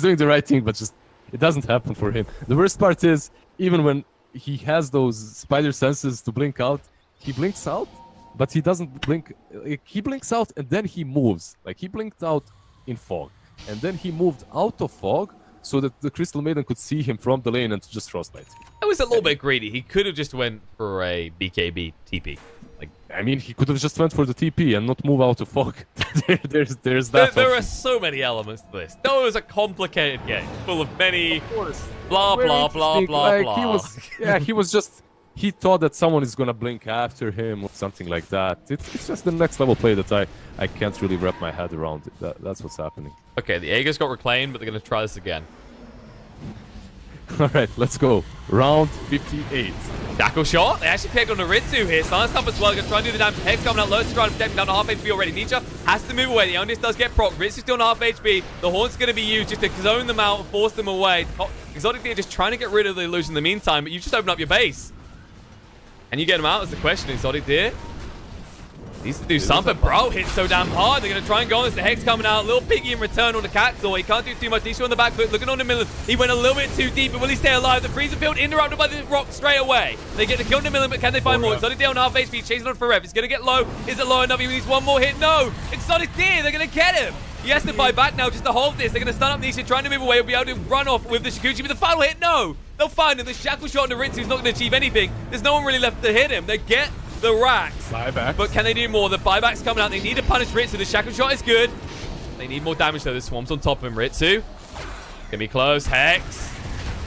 doing the right thing, but just, it doesn't happen for him. The worst part is, even when he has those spider senses to blink out, he blinks out, but he doesn't blink. Like, he blinks out, and then he moves. Like, he blinked out in fog, and then he moved out of fog, so that the Crystal Maiden could see him from the lane and just frostbite. I was a little bit greedy. He could have just went for a BKB TP. Like, I mean, he could have just went for the TP and not move out of fog. there's that. There are so many elements to this. No, it was a complicated game, full of many blah blah blah blah like, blah. He was just. He thought that someone is gonna blink after him or something like that. It's just the next level play that I can't really wrap my head around. That's what's happening. Okay, the Aegis got reclaimed, but they're gonna try this again. Alright, let's go. Round 58. Shackle shot. They actually picked on the Ritsu here. Silence up as well. Gonna try and do the damage. Hex coming out low to try and protect him down to half HP already. Nisha has to move away. The Onus does get proc. Ritsu's still on half HP. The Horn's gonna be used just to zone them out and force them away. Exotic Deer just trying to get rid of the illusion in the meantime, but you just open up your base. And you get him out, is the question. Exotic Deer needs to do something. Bro, hits so damn hard. They're going to try and go on this. The Hex coming out. Little Piggy in return on the Caxor. He can't do too much. Nisha on the back foot. Looking on the middle. He went a little bit too deep, but will he stay alive? The freezer field interrupted by the rock straight away. They get the kill in the middle, but can they find more? Exotic Deer on half HP. Chasing on for Rev. He's going to get low. Is it low enough? He needs one more hit. No. Exotic Deer, they're going to get him. He has to buy back now just to hold this. They're going to stun up Nisha, trying to move away. He'll be able to run off with the Shikuchi. But the final hit, no. They'll find him. The shackle shot on the Ritsu's not going to achieve anything. There's no one really left to hit him. They get the racks. Buyback. But can they do more? The buyback's coming out. They need to punish Ritsu. The shackle shot is good. They need more damage though. The swarm's on top of him. Ritsu. Gonna be close. Hex.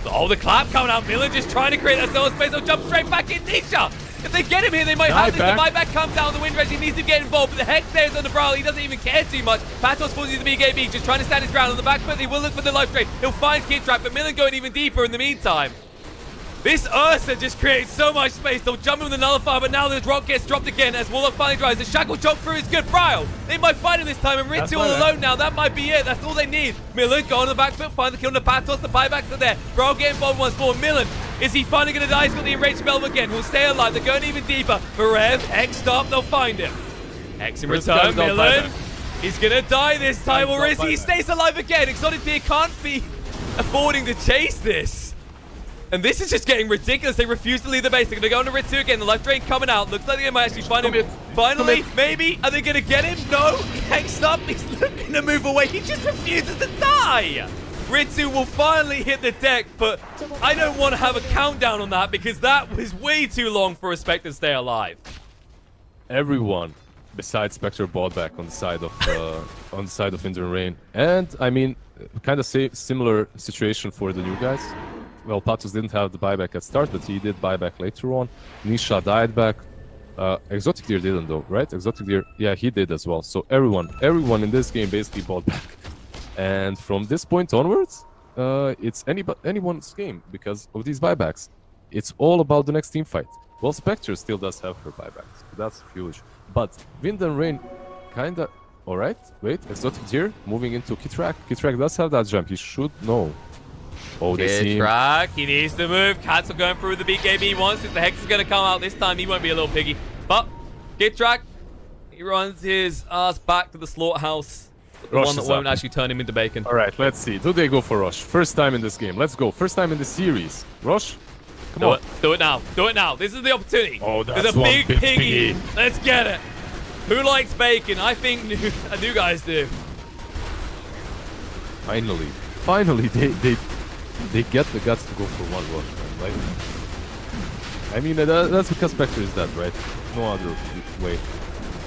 Oh, the clap coming out. Milan just trying to create that solo space. They'll jump straight back in. Nisha If they get him here, they might have this. The buyback comes out. The wind rush. He needs to get involved. But the Hex there is on the Brawl. He doesn't even care too much. Patos falls into the BKB, just trying to stand his ground on the back foot. He will look for the life drain. He'll find Kid Trap, but Millen going even deeper in the meantime. This Ursa just creates so much space. They'll jump in with the Nullifier, but now the rock gets dropped again as Warlock finally drives. The Shackle Chop through is good. Brile, they might fight him this time, and Ritsu all alone now. That might be it. That's all they need. Millen go on the back foot, find the kill on the Patos. The buybacks are there. Brile getting involved once more. Millen, is he finally going to die? He's got the enraged spell again. He'll stay alive. They're going even deeper. Berev, Hex stop. They'll find him. Hex in return. Millen, he's going to die this time, or is he? He stays alive again. Exotic Deer can't be affording to chase this. And this is just getting ridiculous. They refuse to leave the base. They're going to go on to Ritsu again. The life drain coming out. Looks like they might actually find him. Finally, maybe. Are they going to get him? No. Hexed up. He's looking to move away. He just refuses to die. Ritsu will finally hit the deck, but I don't want to have a countdown on that because that was way too long for a Spectre to stay alive. Everyone besides Spectre bought back on the side of Vinder Rain. And, I mean, kind of similar situation for the new guys. Well, Patos didn't have the buyback at start, but he did buyback later on. Nisha died back. Exotic Deer didn't though, right? Exotic Deer, yeah, he did as well. So everyone in this game basically bought back. And from this point onwards, it's anyone's game because of these buybacks. It's all about the next team fight. Well, Spectre still does have her buybacks. So that's huge. But Wind and Rain, kinda... Alright, wait, Exotic Deer moving into Kitrak. Kitrak does have that jump, he should know. Oh, they see him. He needs to move. Cancel going through the BKB once. If the Hex is going to come out this time, he won't be a little piggy. But Kitrak, he runs his ass back to the slaughterhouse. The one that won't actually turn him into bacon. All right, let's see. Do they go for Rosh? First time in this game. Let's go. First time in the series. Rosh, come on. Do it now. Do it now. This is the opportunity. Oh, that's There's a big piggy. Let's get it. Who likes bacon? I think new guys do. Finally, they get the guts to go for one Rosh. Like, I mean, that's because Spectre is dead, right? No other way.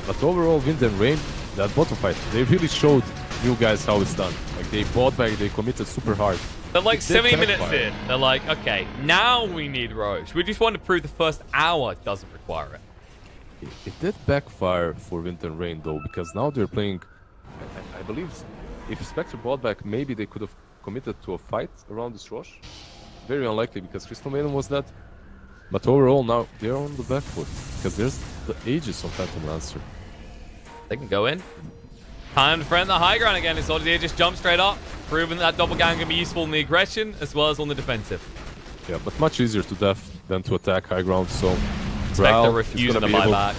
But overall, Wind and Rain, that bottom fight, they really showed new guys how it's done. Like, they bought back, they committed super hard. They're like 70 minutes in. They're like, okay, now we need Roche. We just want to prove the first hour doesn't require it. It did backfire for Wind and Rain, though, because now they're playing... I believe if Spectre bought back, maybe they could have committed to a fight around this Rosh. Very unlikely, because Crystal Maiden was dead. But overall, now they're on the back foot, because there's the Aegis on Phantom Lancer. They can go in. Time to friend the high ground again. It's already just jump straight up, proving that doppelganger can be useful in the aggression as well as on the defensive. Yeah, but much easier to def than to attack high ground, so... Spectre refusing to buy back.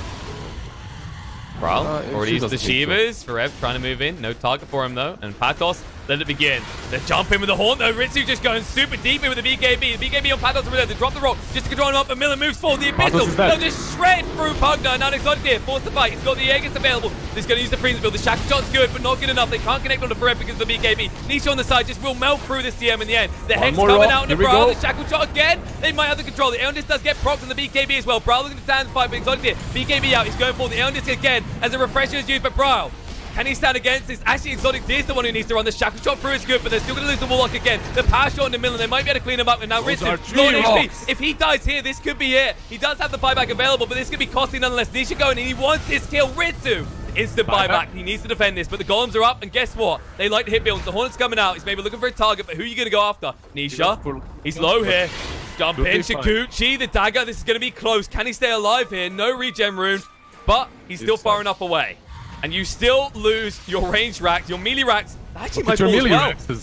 Brawl already used the Shivas. Forev trying to move in. No target for him, though. And Patos, let it begin. They're jumping with the Haunt, though. Ritsu just going super deep in with the BKB. The BKB on Patos over there. They drop the rock just to control him up. But Miller moves forward. The Abyssal. They'll just shred through Pugna. Now Exotic Deer forced to fight. He's got the Aegis available. He's going to use the freeze build. The Shackle Shot's good, but not good enough. They can't connect on the Forev because of the BKB. Nisha on the side just will melt through this TM in the end. The Hex coming out in the Brawl. The Shackle Shot again. They might have the control. The Eondis does get procced on the BKB as well. Brawl looking to stand and fight, but Exotic Deer. BKB out. He's going for the Eondis again as a refresher is used, but Brawl. Can he stand against this? Actually, Exotic Deer's the one who needs to run. The Shackle Shot through is good, but they're still going to lose the Warlock again. The power shot on the Millen. They might be able to clean him up. And now Ritsu, Lord HP. If he dies here, this could be it. He does have the buyback available, but this could be costly nonetheless. Nisha going in. He wants this kill. Ritsu. Instant buyback. He needs to defend this, but the golems are up, and guess what? They like to hit builds. The Hornet's coming out. He's maybe looking for a target, but who are you going to go after? Nisha. He's low here. Jump in. Shikuchi, the dagger. This is going to be close. Can he stay alive here? No regen rune, but he's still far enough away. And you still lose your range racks, your melee racks. Actually, my fall as well.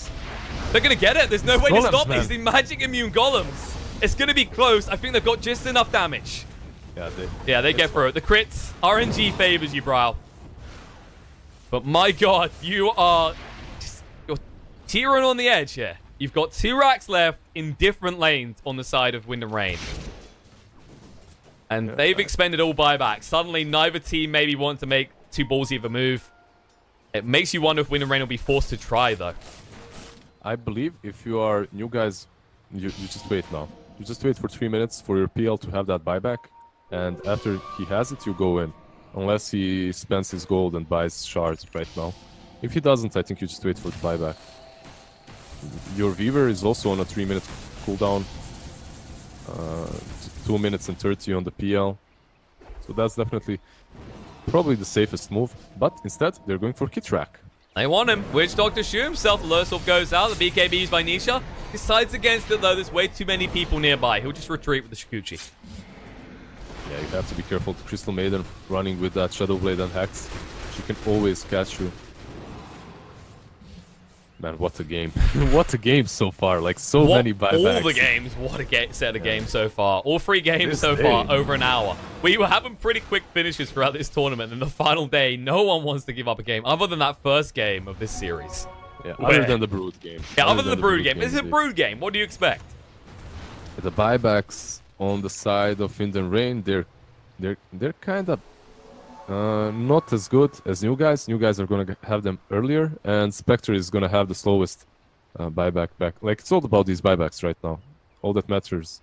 They're going to get it. There's no way to stop these. The magic immune golems. It's going to be close. I think they've got just enough damage. Yeah, they get through it. The crits, RNG favors you, Brawl. But my god, you're teetering on the edge here. You've got 2 racks left in different lanes on the side of Wind and Rain. And they've expended all buybacks. Suddenly, neither team maybe want to make too ballsy of a move. It makes you wonder if Wind and Rain will be forced to try, though. I believe if you are new guys, you just wait now. You just wait for 3 minutes for your PL to have that buyback. And after he has it, you go in. Unless he spends his gold and buys shards right now. If he doesn't, I think you just wait for the buyback. Your Weaver is also on a 3-minute cooldown. 2 minutes and 30 on the PL. So that's definitely probably the safest move. But instead, they're going for Kitrak. They want him. Witch Doctor shoot himself. Lursorb goes out. The BKB used by Nisha. Decides against it, though. There's way too many people nearby. He'll just retreat with the Shikuchi. Yeah, you have to be careful. The Crystal Maiden running with that Shadow Blade and Hex. She can always catch you. Man, what a game. What a game so far. Like, so many buybacks. All the games. What a set of games so far. All 3 games so far, over an hour. We were having pretty quick finishes throughout this tournament. And the final day, no one wants to give up a game other than that first game of this series. Yeah, other than the Brood game. Yeah, other than the Brood game. This is a Brood game. What do you expect? The buybacks on the side of Wind and Rain, they're kind of not as good as New Guys. New Guys are going to have them earlier, and Spectre is going to have the slowest buyback back. Like, it's all about these buybacks right now. All that matters.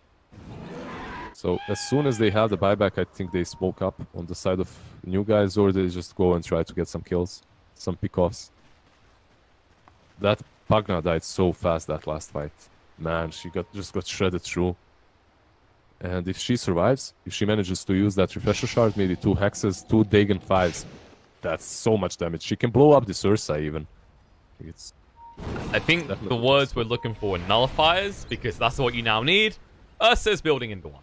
So as soon as they have the buyback, I think they spoke up on the side of New Guys, or they just go and try to get some kills, some pickoffs. That Pagna died so fast that last fight. Man, she just got shredded through. And if she survives, if she manages to use that refresher shard, maybe 2 hexes, 2 Dagon 5s, that's so much damage. She can blow up this Ursa even. I think the words we're looking for are nullifiers, because that's what you now need. Ursa's building into one.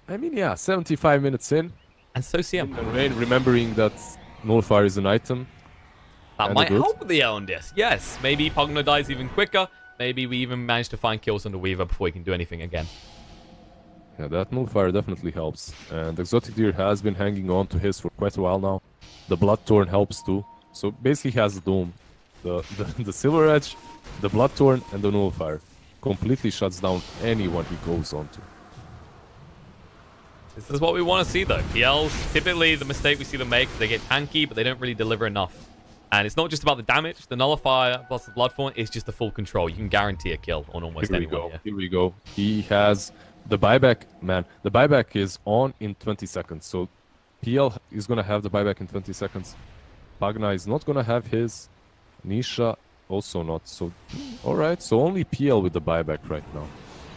I mean, yeah, 75 minutes in. And so CM. And Rain remembering that nullifier is an item. That might help with the Elendis. Yes, maybe Pugna dies even quicker. Maybe we even manage to find kills on the Weaver before he can do anything again. Yeah, that nullifier definitely helps. And Exotic Deer has been hanging on to his for quite a while now. The Bloodthorn helps too. So basically he has the Doom. The Silver Edge, the Bloodthorn, and the nullifier. Completely shuts down anyone he goes on to. This is what we want to see though. PLs, typically the mistake we see them make is they get tanky, but they don't really deliver enough. And it's not just about the damage. The nullifier plus the Bloodthorn is just the full control. You can guarantee a kill on almost anyone. Here we go. He has the buyback, man. The buyback is on in 20 seconds. So PL is going to have the buyback in 20 seconds. Pagna is not going to have his. Nisha also not. So, alright. So only PL with the buyback right now.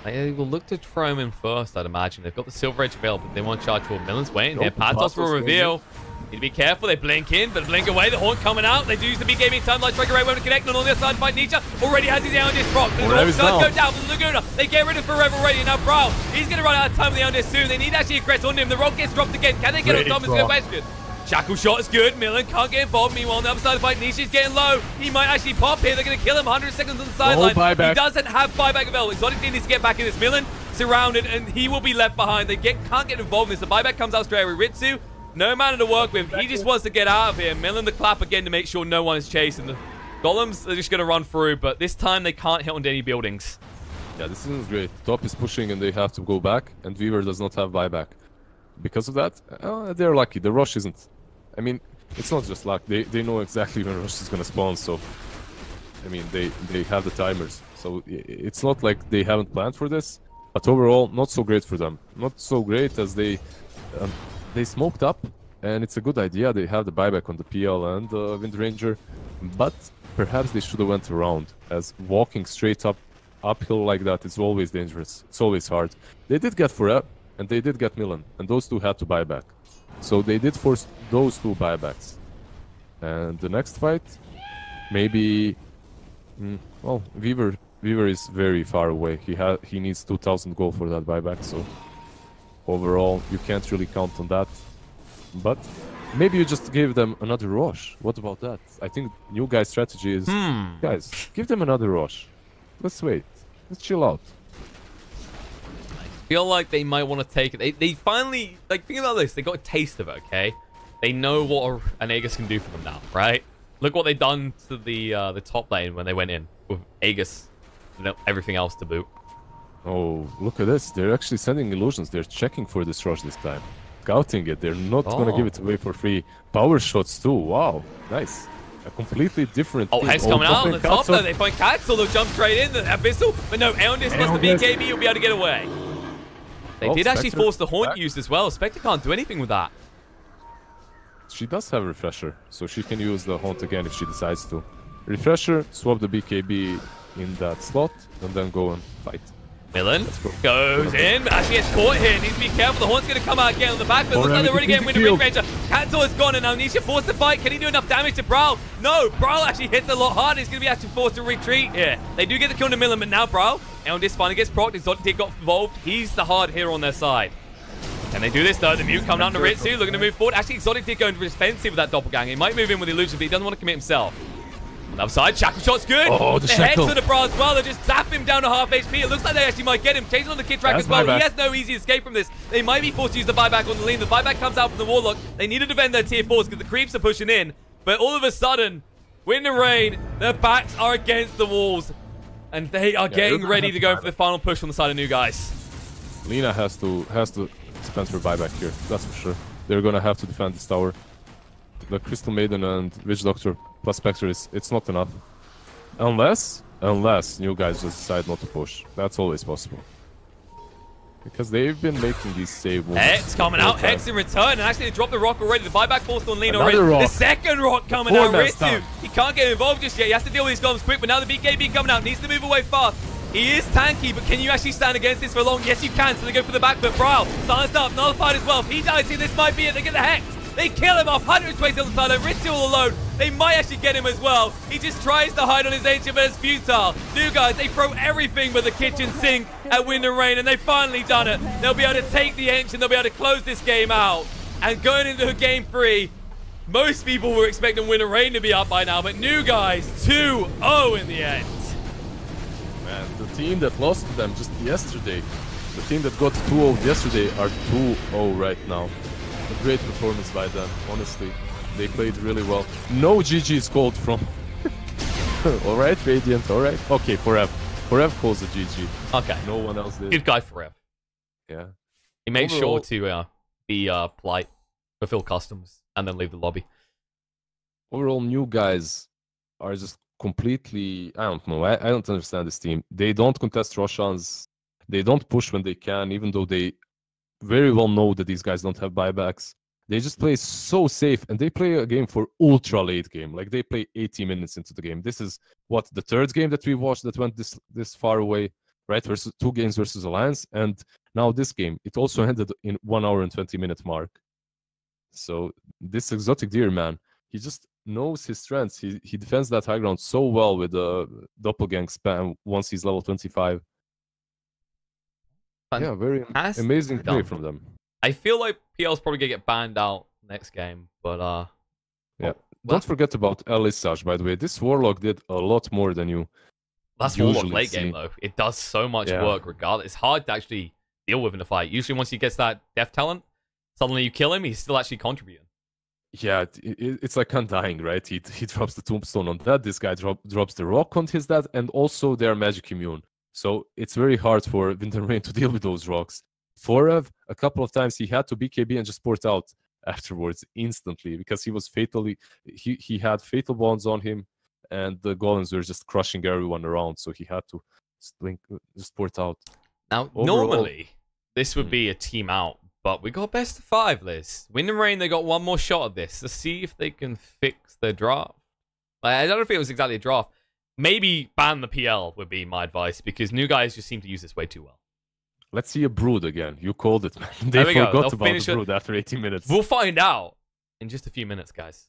They will look to throw him in first, I'd imagine. They've got the Silver Edge available. They want to charge for Millen's waiting here. Patos will reveal. Need to be careful. They blink in, but blink away. The Haunt coming out. They do use the big gaming time. Light Striker Ray won't connect. And on the other side, fight Nisha. Already has his Elendis proc. The Haunt does go down for the Laguna. They get rid of Forever already. Now, Brow, he's going to run out of time with the Elendis soon. They need to actually aggress on him. The rock gets dropped again. Can they get on top? It's a good question. Shackle shot is good. Millen can't get involved. Meanwhile, on the other side of the fight, Nisha's getting low. He might actually pop here. They're going to kill him. 100 seconds on the sideline. He doesn't have buyback available. Exotic needs to get back in this. Millen surrounded, and he will be left behind. They can't get involved in this. The buyback comes out straight away. Ritsu, no mana to work with. He just wants to get out of here. Millen the clap again to make sure no one is chasing. The Golems, they're just going to run through, but this time they can't hit on any buildings. Yeah, this isn't great. Top is pushing, and they have to go back, and Weaver does not have buyback. Because of that, they're lucky. The rush isn't. I mean, it's not just luck. They know exactly when Rush is going to spawn, so... I mean, they have the timers. So it's not like they haven't planned for this. But overall, not so great for them. Not so great as they smoked up. And it's a good idea. They have the buyback on the PL and the Wind Ranger. But perhaps they should have went around. As walking straight uphill like that is always dangerous. It's always hard. They did get Forever, and they did get Millen. And those two had to buy back. So they did force those two buybacks. And the next fight, maybe... well, Weaver is very far away. He needs 2,000 gold for that buyback, so... Overall, you can't really count on that. But maybe you just give them another rush. What about that? I think new guy's strategy is... Guys, give them another rush. Let's wait. Let's chill out. Feel like they might want to take it. They finally, like, think about this. They got a taste of it, okay? They know what an Aegis can do for them now, right? Look what they've done to the top lane when they went in with Aegis, everything else to boot. Oh, look at this. They're actually sending illusions. They're checking for this rush this time. Scouting it. They're not going to give it away for free. Power shots too. Wow. Nice. A completely different team. Hex coming out on the top though. They find Caxel. They'll jump straight in. The Abyssal. But no, Elendis plus the BKB. You'll be able to get away. They did actually force the Haunt used as well. Spectre can't do anything with that. She does have a Refresher, so she can use the Haunt again if she decides to. Refresher, swap the BKB in that slot, and then go and fight. Millen goes in, but actually gets caught here. Needs to be careful. The Horn's going to come out again on the back, but looks like they're already getting rid of Ring Ranger. Cancel is gone, and now Nisha forced to fight. Can he do enough damage to Brawl? No, Brawl actually hits a lot harder. He's going to be actually forced to retreat here. They do get the kill to Millen, but now Brawl, and this finally gets procced. Exotic got involved. He's the hard hero on their side. Can they do this though? The Mute coming out to Ritsu, looking to move forward. Actually, Exotic did go into defensive with that doppelganger. He might move in with the illusion, but he doesn't want to commit himself. On the other side, Shackle Shot's good. Oh, the Hex shackle. on the Bra as well. They just zap him down to half HP. It looks like they actually might get him. Chasing on the Kid Track as well. He has no easy escape from this. They might be forced to use the buyback on the lean. The buyback comes out from the Warlock. They need to defend their tier 4s because the creeps are pushing in. But all of a sudden, Wind and Rain, their backs are against the walls. And they are getting ready to go for the final push on the side of New Guys. Lina has to spend her buyback here. That's for sure. They're gonna have to defend this tower. The Crystal Maiden and Witch Doctor plus Spectre it's not enough. Unless New Guys just decide not to push. That's always possible. Because they've been making these save moves. Hex coming out, Hex in return, and actually they dropped the rock already. The buyback forced on Lean Another already. rock. The second rock coming out, Ritsu. He can't get involved just yet. He has to deal with these golems quick, but now the BKB coming out. Needs to move away fast. He is tanky, but can you actually stand against this for long? Yes, you can, so they go for the back foot. Brawl, silenced up, nullified as well. If he dies here, this might be it. They get the Hex. They kill him off, 120 on the side. Ritsu all alone. They might actually get him as well. He just tries to hide on his ancient, but it's futile. New Guys, they throw everything but the kitchen sink at Wind and Rain, and they've finally done it. They'll be able to take the ancient. They'll be able to close this game out. And going into game 3, most people were expecting Wind and Rain to be up by now, but New Guys 2-0 in the end. Man, the team that lost to them just yesterday, the team that got 2-0 yesterday are 2-0 right now. A great performance by them, honestly. They played really well. No GG is called from... Alright, Radiant, alright. Okay, Forev. Forev calls a GG. Okay. No one else did. Good guy, Forev. Yeah. He makes Overall, sure to be polite, fulfill customs, and then leave the lobby. Overall, New Guys are just completely... I don't know. I don't understand this team. They don't contest Roshans. They don't push when they can, even though they very well know that these guys don't have buybacks. They just play so safe, and they play a game for ultra late game. Like, they play 80 minutes into the game. This is, what, the third game that we watched that went this far away, right? Versus 2 games versus Alliance, and now this game. It also ended in 1 hour and 20-minute mark. So, this Exotic Deer, man, he just knows his strengths. He defends that high ground so well with the doppelgang spam once he's level 25. Yeah, very amazing play from them. I feel like PL's probably gonna get banned out next game, but yeah. Don't forget about Elisage, by the way. This Warlock did a lot more than you. That's Warlock late game though. It does so much work regardless. It's hard to actually deal with in a fight. Usually once he gets that death talent, suddenly you kill him, he's still actually contributing. Yeah, it's like Undying, right? He drops the tombstone on that. This guy drops the rock on his death, and also they're magic immune. So it's very hard for Wind and Rain to deal with those rocks. Forev, a couple of times he had to BKB and just port out afterwards instantly because he was he had fatal bonds on him, and the golems were just crushing everyone around, so he had to just port out. Now, normally this would be a team out, but we got best of 5 list. Wind and Rain, they got one more shot at this to see if they can fix their draft. Like, I don't think it was exactly a draft. Maybe ban the PL would be my advice, because New Guys just seem to use this way too well. Let's see a Brood again. You called it, man. They forgot about the Brood after 80 minutes. We'll find out in just a few minutes, guys.